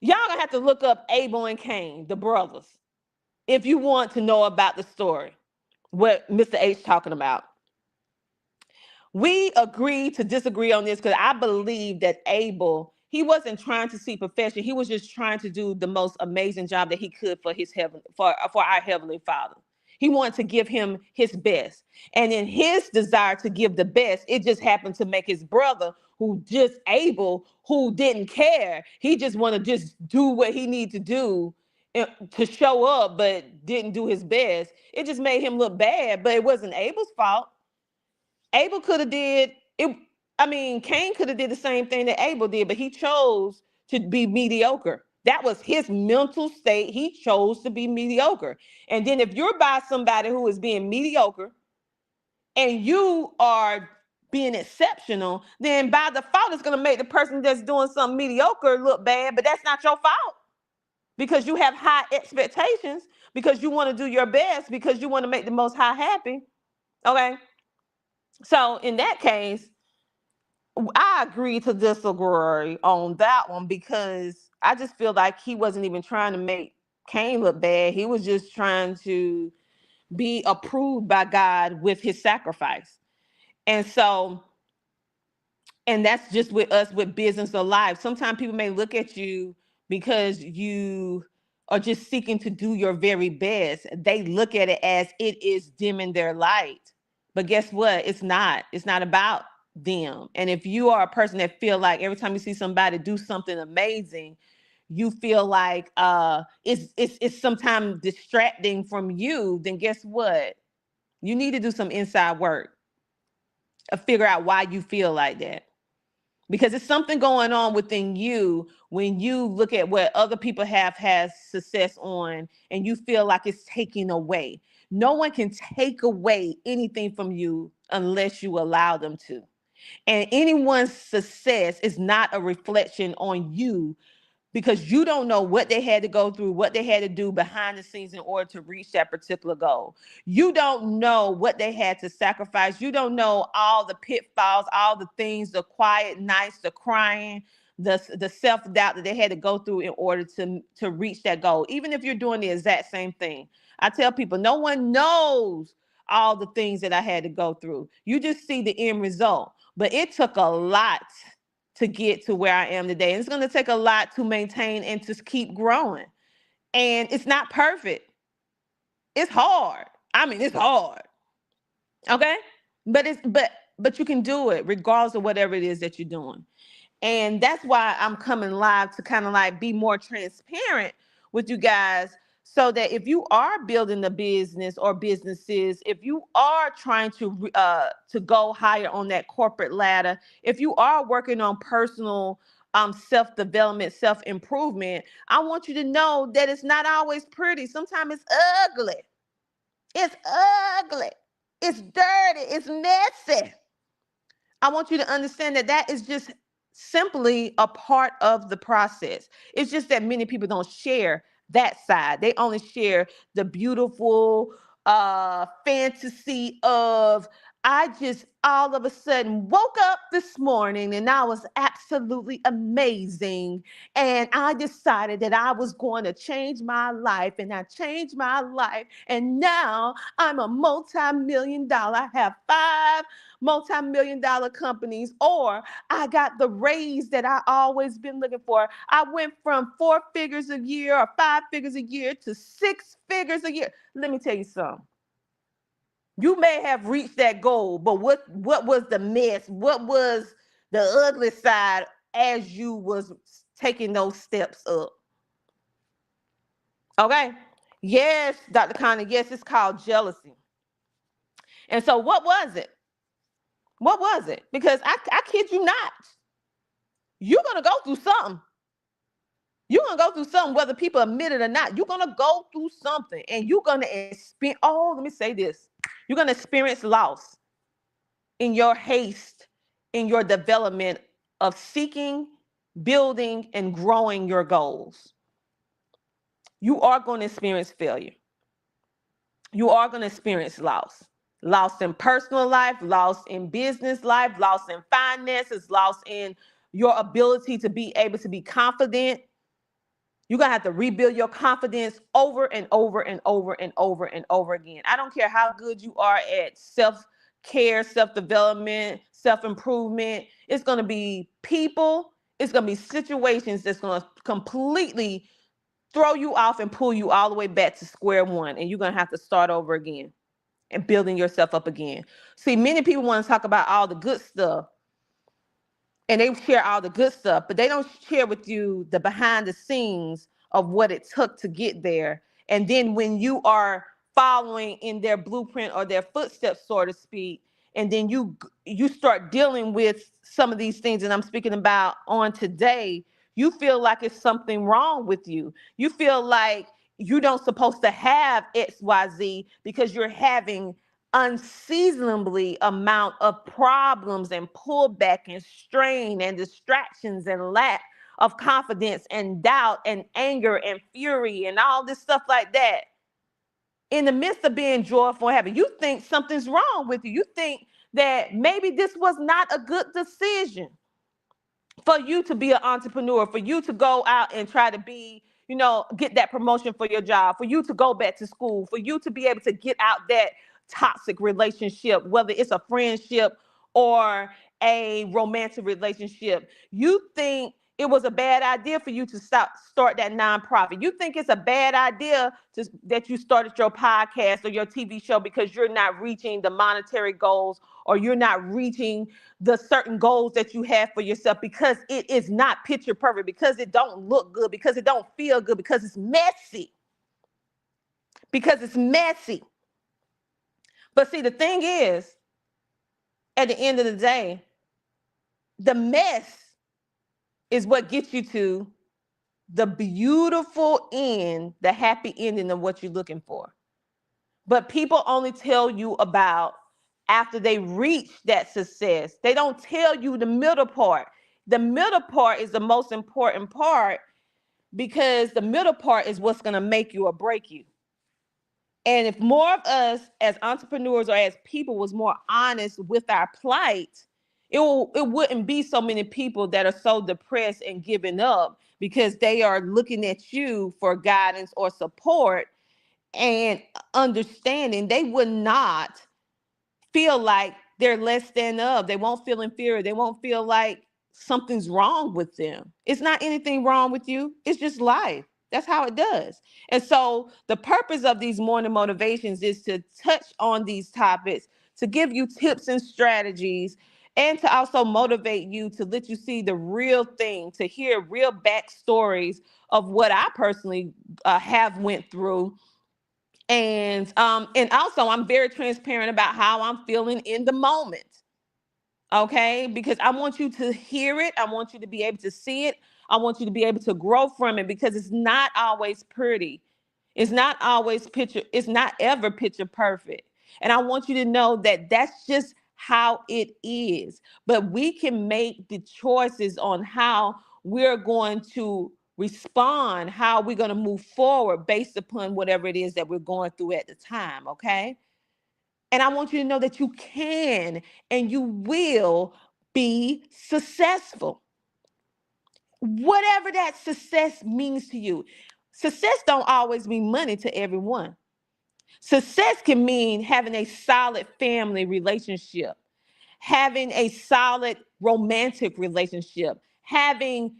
Y'all gonna have to look up Abel and Cain, the brothers, if you want to know about the story, what Mr. H talking about. We agreed to disagree on this because I believe that Abel, he wasn't trying to seek perfection. He was just trying to do the most amazing job that he could for his heaven, for our Heavenly Father. He wanted to give him his best. And in his desire to give the best, it just happened to make his brother, who just Abel, who didn't care. He just wanted to just do what he needed to do to show up, but didn't do his best. It just made him look bad, but it wasn't Abel's fault. Abel could have did it. I mean, Cain could have did the same thing that Abel did, but he chose to be mediocre. That was his mental state. He chose to be mediocre. And then if you're by somebody who is being mediocre and you are being exceptional, then by default, it's going to make the person that's doing something mediocre look bad, but that's not your fault, because you have high expectations, because you want to do your best, because you want to make the Most High happy. Okay. So in that case, I agree to disagree on that one, because I just feel like he wasn't even trying to make Cain look bad. He was just trying to be approved by God with his sacrifice. And so, and that's just with us with business or life. Sometimes people may look at you because you are just seeking to do your very best. They look at it as it is dimming their light. But guess what? It's not. It's not about them. And if you are a person that feel like every time you see somebody do something amazing, you feel like it's sometimes distracting from you, then guess what? You need to do some inside work to figure out why you feel like that. Because it's something going on within you when you look at what other people have has success on and you feel like it's taken away. No one can take away anything from you unless you allow them to. And anyone's success is not a reflection on you, because you don't know what they had to go through, what they had to do behind the scenes in order to reach that particular goal. You don't know what they had to sacrifice. You don't know all the pitfalls, all the things, the quiet nights, the crying, the self-doubt that they had to go through in order to reach that goal. Even if you're doing the exact same thing. I tell people, no one knows all the things that I had to go through. You just see the end result. But it took a lot to get to where I am today. And it's going to take a lot to maintain and to keep growing. And it's not perfect. It's hard. I mean, it's hard. Okay? But you can do it regardless of whatever it is that you're doing. And that's why I'm coming live to kind of like be more transparent with you guys so that if you are building a business or businesses, if you are trying to go higher on that corporate ladder, if you are working on personal self-development, self-improvement, I want you to know that it's not always pretty. Sometimes it's ugly. It's ugly. It's dirty. It's messy. I want you to understand that that is just simply a part of the process. It's just that many people don't share that side. They only share the beautiful fantasy of I just all of a sudden woke up this morning and I was absolutely amazing. And I decided that I was going to change my life and I changed my life. And now I'm a multi-million dollar. I have 5 multi-million dollar companies, or I got the raise that I always been looking for. I went from 4 figures a year or 5 figures a year to 6 figures a year. Let me tell you something. You may have reached that goal, but what was the mess? What was the ugly side as you was taking those steps up? Okay. Yes, Dr. Connie, yes, it's called jealousy. And so what was it? What was it? Because I kid you not, you're going to go through something. You're going to go through something, whether people admit it or not. You're going to go through something and you're going to experience, oh, let me say this. You're going to experience loss in your haste, in your development of seeking, building, and growing your goals. You are going to experience failure. You are going to experience loss. Loss in personal life, loss in business life, loss in finances, loss in your ability to be able to be confident. You're going to have to rebuild your confidence over and over and over and over and over again. I don't care how good you are at self-care, self-development, self-improvement. It's going to be people, it's going to be situations that's going to completely throw you off and pull you all the way back to square one. And you're going to have to start over again and building yourself up again. See, many people want to talk about all the good stuff and they share all the good stuff, but they don't share with you the behind the scenes of what it took to get there. And then when you are following in their blueprint or their footsteps, so to speak, and then you start dealing with some of these things that I'm speaking about on today, you feel like it's something wrong with you. You feel like you don't supposed to have XYZ because you're having unseasonably amount of problems and pullback and strain and distractions and lack of confidence and doubt and anger and fury and all this stuff like that. In the midst of being joyful and happy, you think something's wrong with you. You think that maybe this was not a good decision for you to be an entrepreneur, for you to go out and try to be, get that promotion for your job, for you to go back to school, for you to be able to get out that toxic relationship, whether it's a friendship or a romantic relationship. You think it was a bad idea for you to start that nonprofit. You think it's a bad idea that you started your podcast or your TV show because you're not reaching the monetary goals or you're not reaching the certain goals that you have for yourself because it is not picture perfect, because it don't look good, because it don't feel good, because it's messy. Because it's messy. But see, the thing is, at the end of the day, the mess is what gets you to the beautiful end, the happy ending of what you're looking for. But people only tell you about after they reach that success. They don't tell you the middle part. The middle part is the most important part because the middle part is what's going to make you or break you. And if more of us as entrepreneurs or as people was more honest with our plight, it wouldn't be so many people that are so depressed and giving up because they are looking at you for guidance or support and understanding, they would not feel like they're less than of. They won't feel inferior. They won't feel like something's wrong with them. It's not anything wrong with you. It's just life. That's how it does. And so the purpose of these morning motivations is to touch on these topics, to give you tips and strategies, and to also motivate you, to let you see the real thing, to hear real backstories of what I personally have went through. And also I'm very transparent about how I'm feeling in the moment. Okay, because I want you to hear it, I want you to be able to see it, I want you to be able to grow from it, because it's not always pretty. It's not always picture, it's not ever picture perfect. And I want you to know that that's just how it is. But we can make the choices on how we're going to respond, how we're going to move forward based upon whatever it is that we're going through at the time. Okay. And I want you to know that you can and you will be successful. Whatever that success means to you. Success don't always mean money to everyone. Success can mean having a solid family relationship, having a solid romantic relationship, having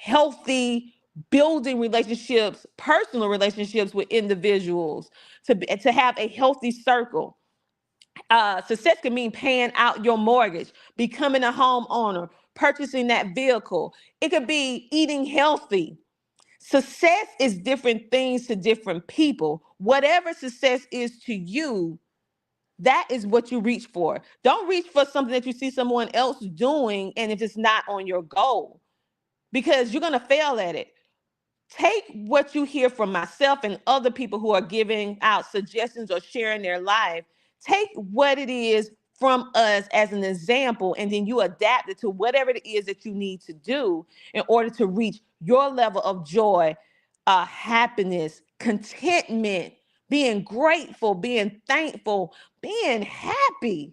healthy building relationships, personal relationships with individuals, to have a healthy circle. Success can mean paying out your mortgage, becoming a homeowner, purchasing that vehicle. It could be eating healthy. Success is different things to different people. Whatever success is to you, that is what you reach for. Don't reach for something that you see someone else doing and if it's not on your goal, because you're going to fail at it. Take what you hear from myself and other people who are giving out suggestions or sharing their life. Take what it is from us as an example, and then you adapt it to whatever it is that you need to do in order to reach your level of joy, happiness, contentment, being grateful, being thankful, being happy.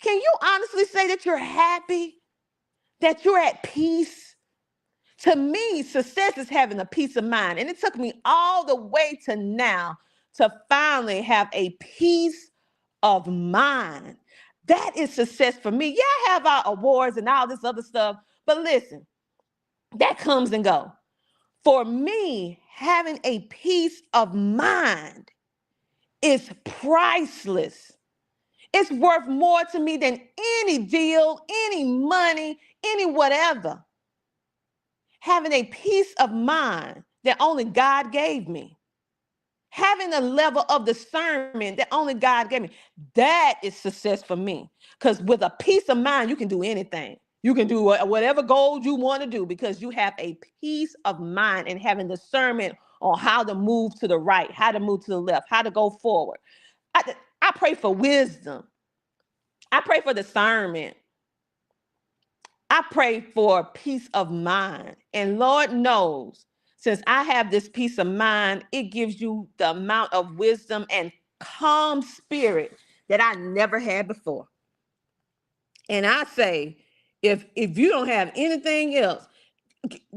Can you honestly say that you're happy, that you're at peace? To me, success is having a peace of mind. And it took me all the way to now to finally have a peace of mind. That is success for me. Yeah, I have our awards and all this other stuff, but listen, that comes and go. For me, having a peace of mind is priceless. It's worth more to me than any deal, any money, any whatever. Having a peace of mind that only God gave me, having a level of discernment that only God gave me, that is success for me. Because with a peace of mind, you can do anything. You can do whatever goals you want to do because you have a peace of mind and having discernment on how to move to the right, how to move to the left, how to go forward. I pray for wisdom. I pray for discernment. I pray for peace of mind. And Lord knows, since I have this peace of mind, it gives you the amount of wisdom and calm spirit that I never had before. And I say, if you don't have anything else,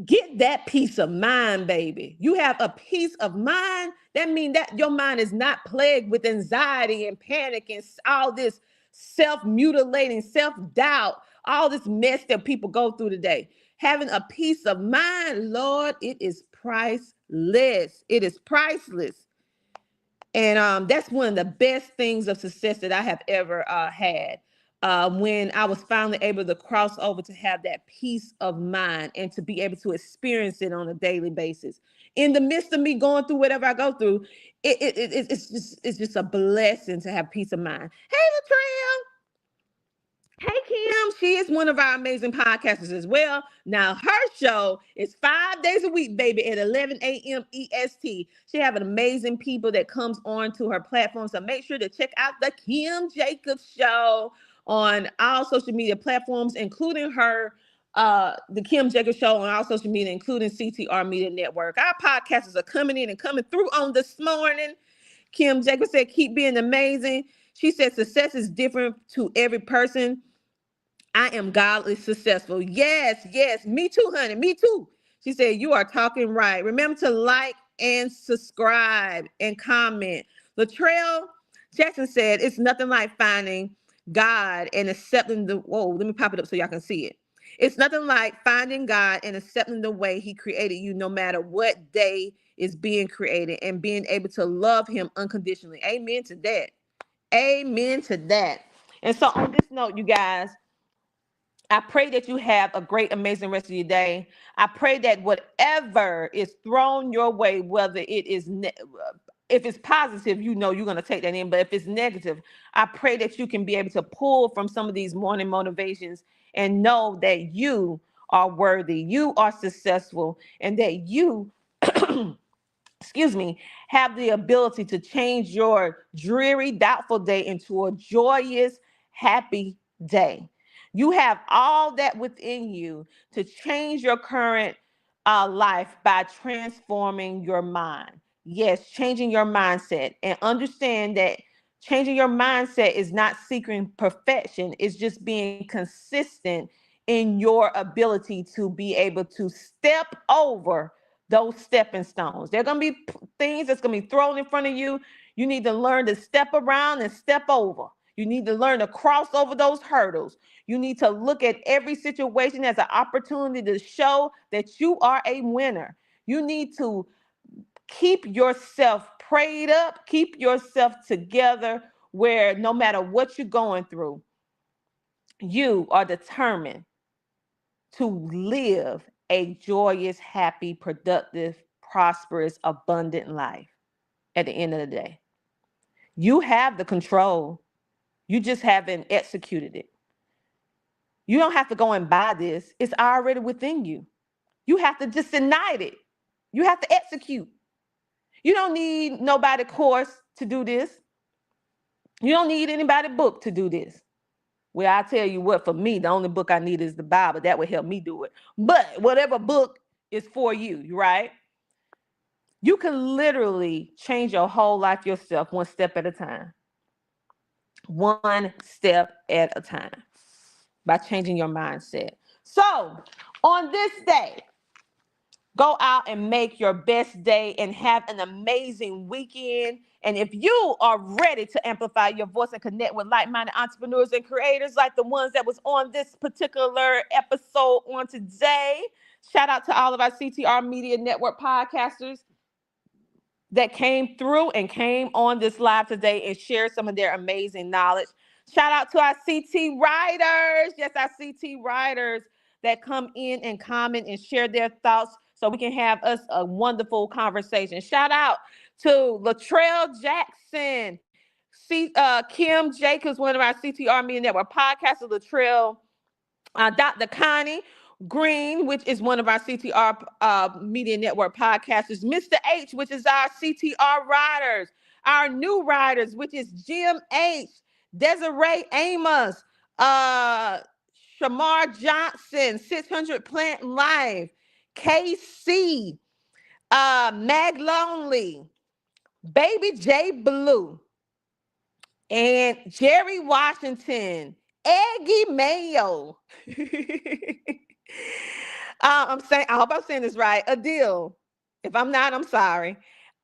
get that peace of mind, baby. You have a peace of mind. That means that your mind is not plagued with anxiety and panic and all this self-mutilating, self-doubt, all this mess that people go through today. Having a peace of mind, Lord, it is priceless. It is priceless. And that's one of the best things of success that I have ever had. When I was finally able to cross over to have that peace of mind and to be able to experience it on a daily basis. In the midst of me going through whatever I go through, it's just a blessing to have peace of mind. Hey, Latrell. Hey, Kim, she is one of our amazing podcasters as well. Now, her show is 5 days a week, baby, at 11 a.m. EST. She have an amazing people that comes on to her platform. So make sure to check out the Kim Jacobs Show on all social media platforms, including the Kim Jacobs Show on all social media, including CTR Media Network. Our podcasters are coming in and coming through on this morning. Kim Jacobs said, keep being amazing. She said, success is different to every person. I am godly successful. Yes, yes. Me too, honey. Me too. She said, you are talking right. Remember to like, and subscribe and comment. Latrell Jackson said, it's nothing like finding God and accepting the, whoa, let me pop it up so y'all can see it. It's nothing like finding God and accepting the way he created you, no matter what day is being created, and being able to love him unconditionally. Amen to that. Amen to that. And so on this note, you guys, I pray that you have a great, amazing rest of your day. I pray that whatever is thrown your way, whether it is, if it's positive, you know you're going to take that in. But if it's negative, I pray that you can be able to pull from some of these morning motivations and know that you are worthy, you are successful, and that you excuse me, have the ability to change your dreary, doubtful day into a joyous, happy day. You have all that within you to change your current life by transforming your mind. Yes, changing your mindset, and understand that changing your mindset is not seeking perfection, it's just being consistent in your ability to be able to step over those stepping stones. There are going to be things that's going to be thrown in front of you. You need to learn to step around and step over. You need to learn to cross over those hurdles. You need to look at every situation as an opportunity to show that you are a winner. You need to keep yourself prayed up, keep yourself together, where no matter what you're going through, you are determined to live a joyous, happy, productive, prosperous, abundant life at the end of the day. You have the control. You just haven't executed it. You don't have to go and buy this. It's already within you. You have to just ignite it. You have to execute. You don't need nobody course to do this. You don't need anybody book to do this. Well, I tell you what, for me, the only book I need is the Bible. That would help me do it. But whatever book is for you, right? You can literally change your whole life yourself one step at a time. One step at a time by changing your mindset. So, on this day, go out and make your best day and have an amazing weekend. And if you are ready to amplify your voice and connect with like-minded entrepreneurs and creators like the ones that was on this particular episode on today, shout out to all of our CTR Media Network podcasters that came through and came on this live today and shared some of their amazing knowledge. Shout out to our CT writers. Yes, our CT writers that come in and comment and share their thoughts so we can have us a wonderful conversation. Shout out to Latrell Jackson, Kim Jacobs, one of our CTR Media Network podcasters, Latrell, Dr. Connie Green, which is one of our CTR Media Network podcasters, Mr. H, which is our CTR writers, our new writers, which is Jim H, Desiree Amos, Shamar Johnson, 600 Plant Life, KC, Mag Lonely, Baby J Blue, and Jerry Washington, Eggy Mayo. I hope I'm saying this right. Adil. If I'm not, I'm sorry.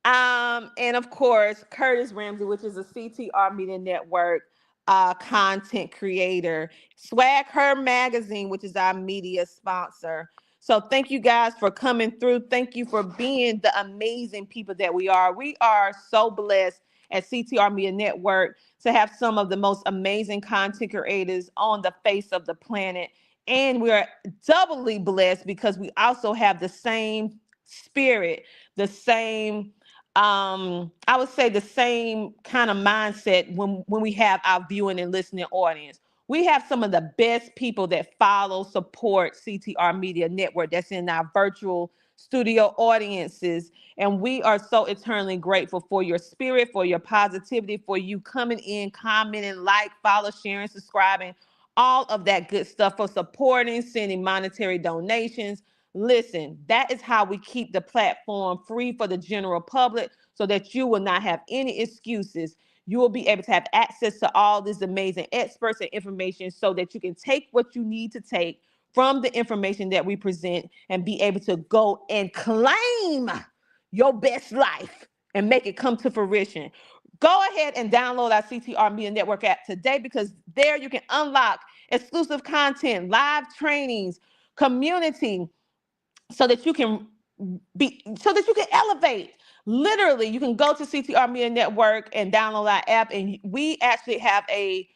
And of course, Curtis Ramsey, which is a CTR Media Network content creator. Swag Her Magazine, which is our media sponsor. So thank you guys for coming through. Thank you for being the amazing people that we are. We are so blessed at CTR Media Network to have some of the most amazing content creators on the face of the planet. And we are doubly blessed because we also have the same spirit, the same, I would say the same kind of mindset when we have our viewing and listening audience. We have some of the best people that follow, support CTR Media Network that's in our virtual studio audiences. And we are so eternally grateful for your spirit, for your positivity, for you coming in, commenting, like, follow, sharing, subscribing, all of that good stuff, for supporting, sending monetary donations. Listen, that is how we keep the platform free for the general public so that you will not have any excuses. You will be able to have access to all these amazing experts and information so that you can take what you need to take from the information that we present and be able to go and claim your best life and make it come to fruition. Go ahead and download our CTR Media Network app today, because there you can unlock exclusive content, live trainings, community, so that you can so that you can elevate. Literally, you can go to CTR Media Network and download our app, and we actually have a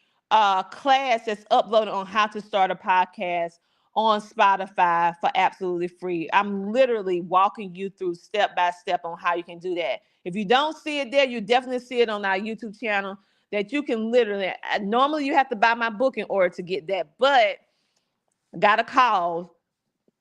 class that's uploaded on how to start a podcast on Spotify for absolutely free. I'm literally walking you through step by step on how you can do that. If you don't see it there, you definitely see it on our YouTube channel, that you can literally, normally you have to buy my book in order to get that, but got a call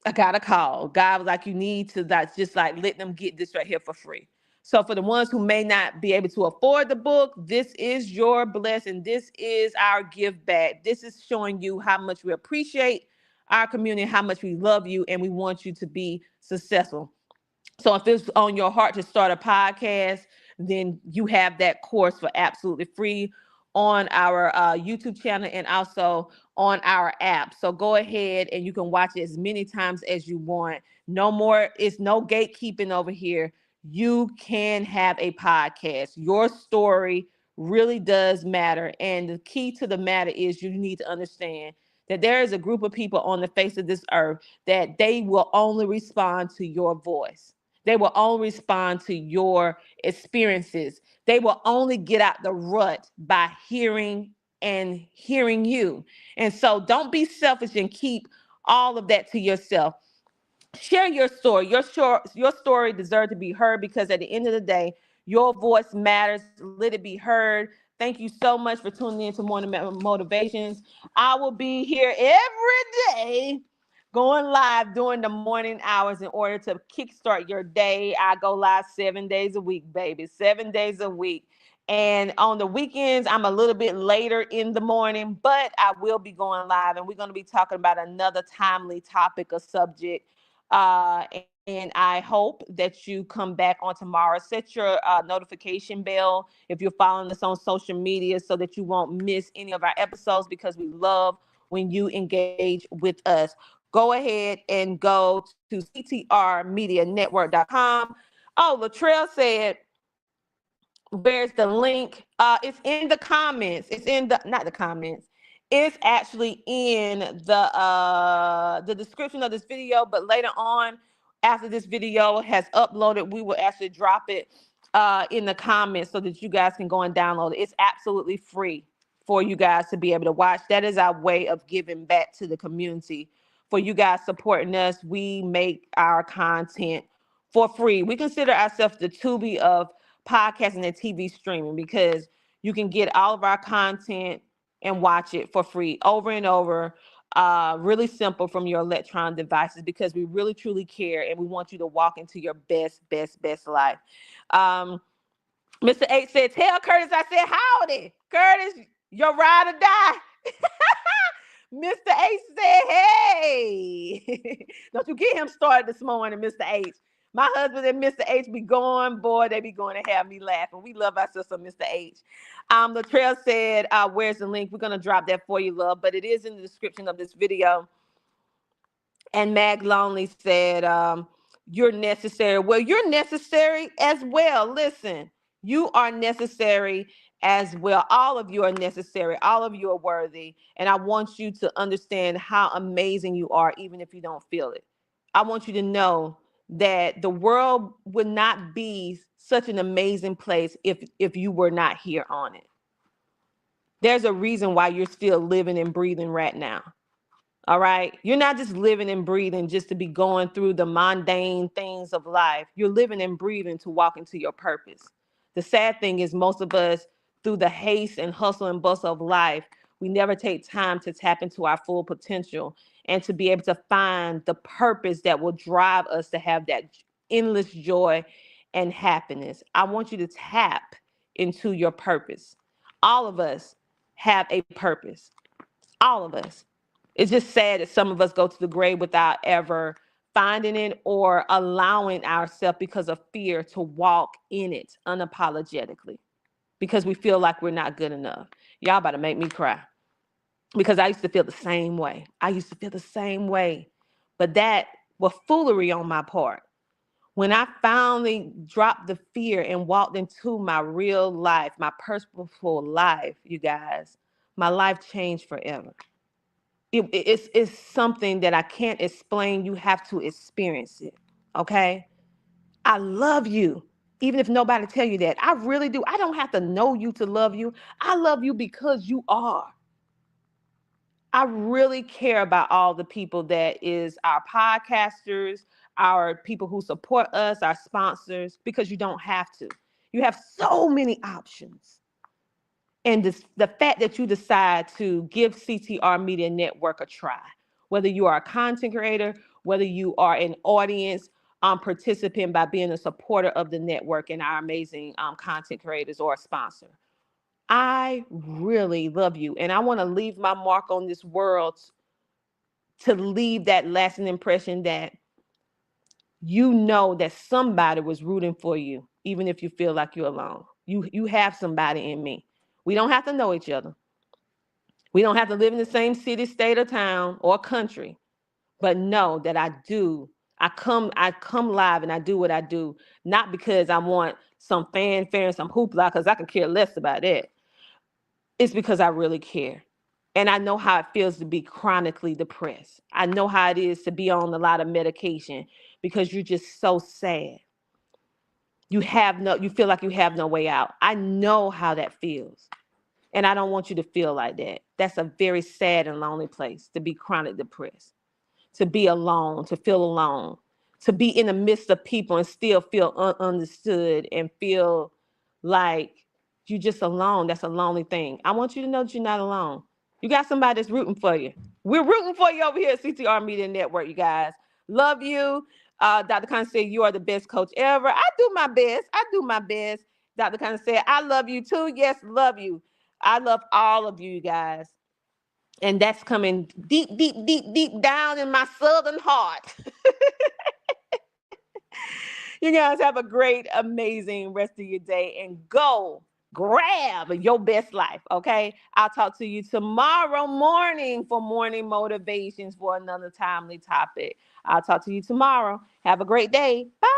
I got a call. God was like, you need to just like let them get this right here for free. So for the ones who may not be able to afford the book, this is your blessing. This is our give back. This is showing you how much we appreciate our community, how much we love you, and we want you to be successful. So if it's on your heart to start a podcast, then you have that course for absolutely free on our YouTube channel and also on our app. So go ahead and you can watch it as many times as you want. No more, it's no gatekeeping over here. You can have a podcast. Your story really does matter. And the key to the matter is you need to understand that there is a group of people on the face of this earth that they will only respond to your voice. They will only respond to your experiences. They will only get out the rut by hearing you. And so don't be selfish and keep all of that to yourself. Share your story. Your story deserves to be heard, because at the end of the day, your voice matters. Let it be heard. Thank you so much for tuning in to Morning Motivations. I will be here every day going live during the morning hours in order to kickstart your day. I go live 7 days a week, baby, 7 days a week. And on the weekends, I'm a little bit later in the morning, but I will be going live, and we're going to be talking about another timely topic or subject. And I hope that you come back on tomorrow. Set your notification bell if you're following us on social media, so that you won't miss any of our episodes, because we love when you engage with us. Go ahead and go to ctrmedianetwork.com. Oh, Latrell said, where's the link? It's in the comments. It's in the, not the comments. It's actually in the description of this video, but later on, after this video has uploaded, we will actually drop it in the comments so that you guys can go and download it. It's absolutely free for you guys to be able to watch. That is our way of giving back to the community. For you guys supporting us, we make our content for free. We consider ourselves the Tubi of podcasting and TV streaming, because you can get all of our content and watch it for free over and over. Really simple from your electronic devices, because we really truly care and we want you to walk into your best life. Mr. H said, tell Curtis I said howdy. Curtis, your ride or die. Mr. H said, hey. Don't you get him started this morning, Mr. H. My husband and Mr. H be going, boy, they be going to have me laughing. We love our sister, Mr. H. Latrell said, where's the link? We're going to drop that for you, love, but it is in the description of this video. And Mag Lonely said, you're necessary. Well, you're necessary as well. Listen, you are necessary as well. All of you are necessary. All of you are worthy. And I want you to understand how amazing you are, even if you don't feel it. I want you to know that the world would not be such an amazing place if you were not here on it. There's a reason why you're still living and breathing right now. All right. You're not just living and breathing just to be going through the mundane things of life. You're living and breathing to walk into your purpose. The sad thing is, most of us, through the haste and hustle and bustle of life, we never take time to tap into our full potential and to be able to find the purpose that will drive us to have that endless joy and happiness. I want you to tap into your purpose. All of us have a purpose. All of us. It's just sad that some of us go to the grave without ever finding it or allowing ourselves, because of fear, to walk in it unapologetically, because we feel like we're not good enough. Y'all about to make me cry, because I used to feel the same way. I used to feel the same way. But that was foolery on my part. When I finally dropped the fear and walked into my real life, my purposeful life, you guys, my life changed forever. It's something that I can't explain. You have to experience it. Okay? I love you. Even if nobody tell you that. I really do. I don't have to know you to love you. I love you because you are. I really care about all the people that is our podcasters, our people who support us, our sponsors, because you don't have to. You have so many options. And the fact that you decide to give CTR Media Network a try, whether you are a content creator, whether you are an audience participant by being a supporter of the network and our amazing content creators or a sponsor. I really love you. And I want to leave my mark on this world to leave that lasting impression that you know that somebody was rooting for you, even if you feel like you're alone. You have somebody in me. We don't have to know each other. We don't have to live in the same city, state, or town or country, but know that I do. I come live and I do what I do, not because I want some fanfare and some hoopla, because I can care less about that. It's because I really care. And I know how it feels to be chronically depressed. I know how it is to be on a lot of medication because you're just so sad. You feel like you have no way out. I know how that feels. And I don't want you to feel like that. That's a very sad and lonely place, to be chronic depressed, to be alone, to feel alone, to be in the midst of people and still feel understood and feel like you're just alone. That's a lonely thing. I want you to know that you're not alone. You got somebody that's rooting for you. We're rooting for you over here at CTR Media Network, you guys. Love you. Dr. Khan said, you are the best coach ever. I do my best. I do my best. Dr. Khan said, I love you too. Yes, love you. I love all of you guys. And that's coming deep, deep, deep, deep down in my southern heart. You guys have a great, amazing rest of your day and go grab your best life, okay? I'll talk to you tomorrow morning for morning motivations for another timely topic. I'll talk to you tomorrow. Have a great day. Bye.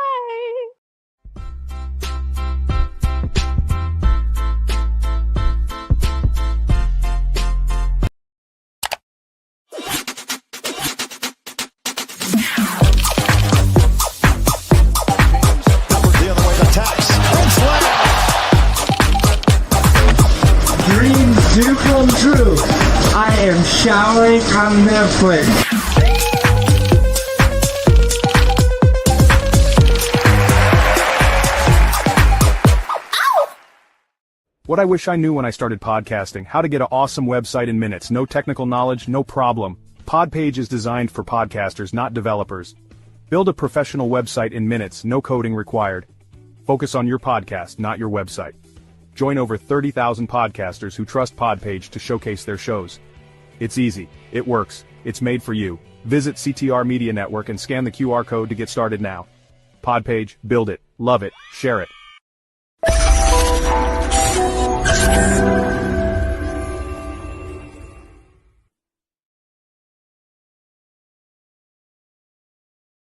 Dreams do come true. I am showering on Netflix. What I wish I knew when I started podcasting: how to get an awesome website in minutes. No technical knowledge, no problem. Podpage is designed for podcasters, not developers. Build a professional website in minutes, no coding required. Focus on your podcast, not your website. Join over 30,000 podcasters who trust Podpage to showcase their shows. It's easy, it works, it's made for you. Visit CTR Media Network and scan the QR code to get started now. Podpage, build it, love it, share it.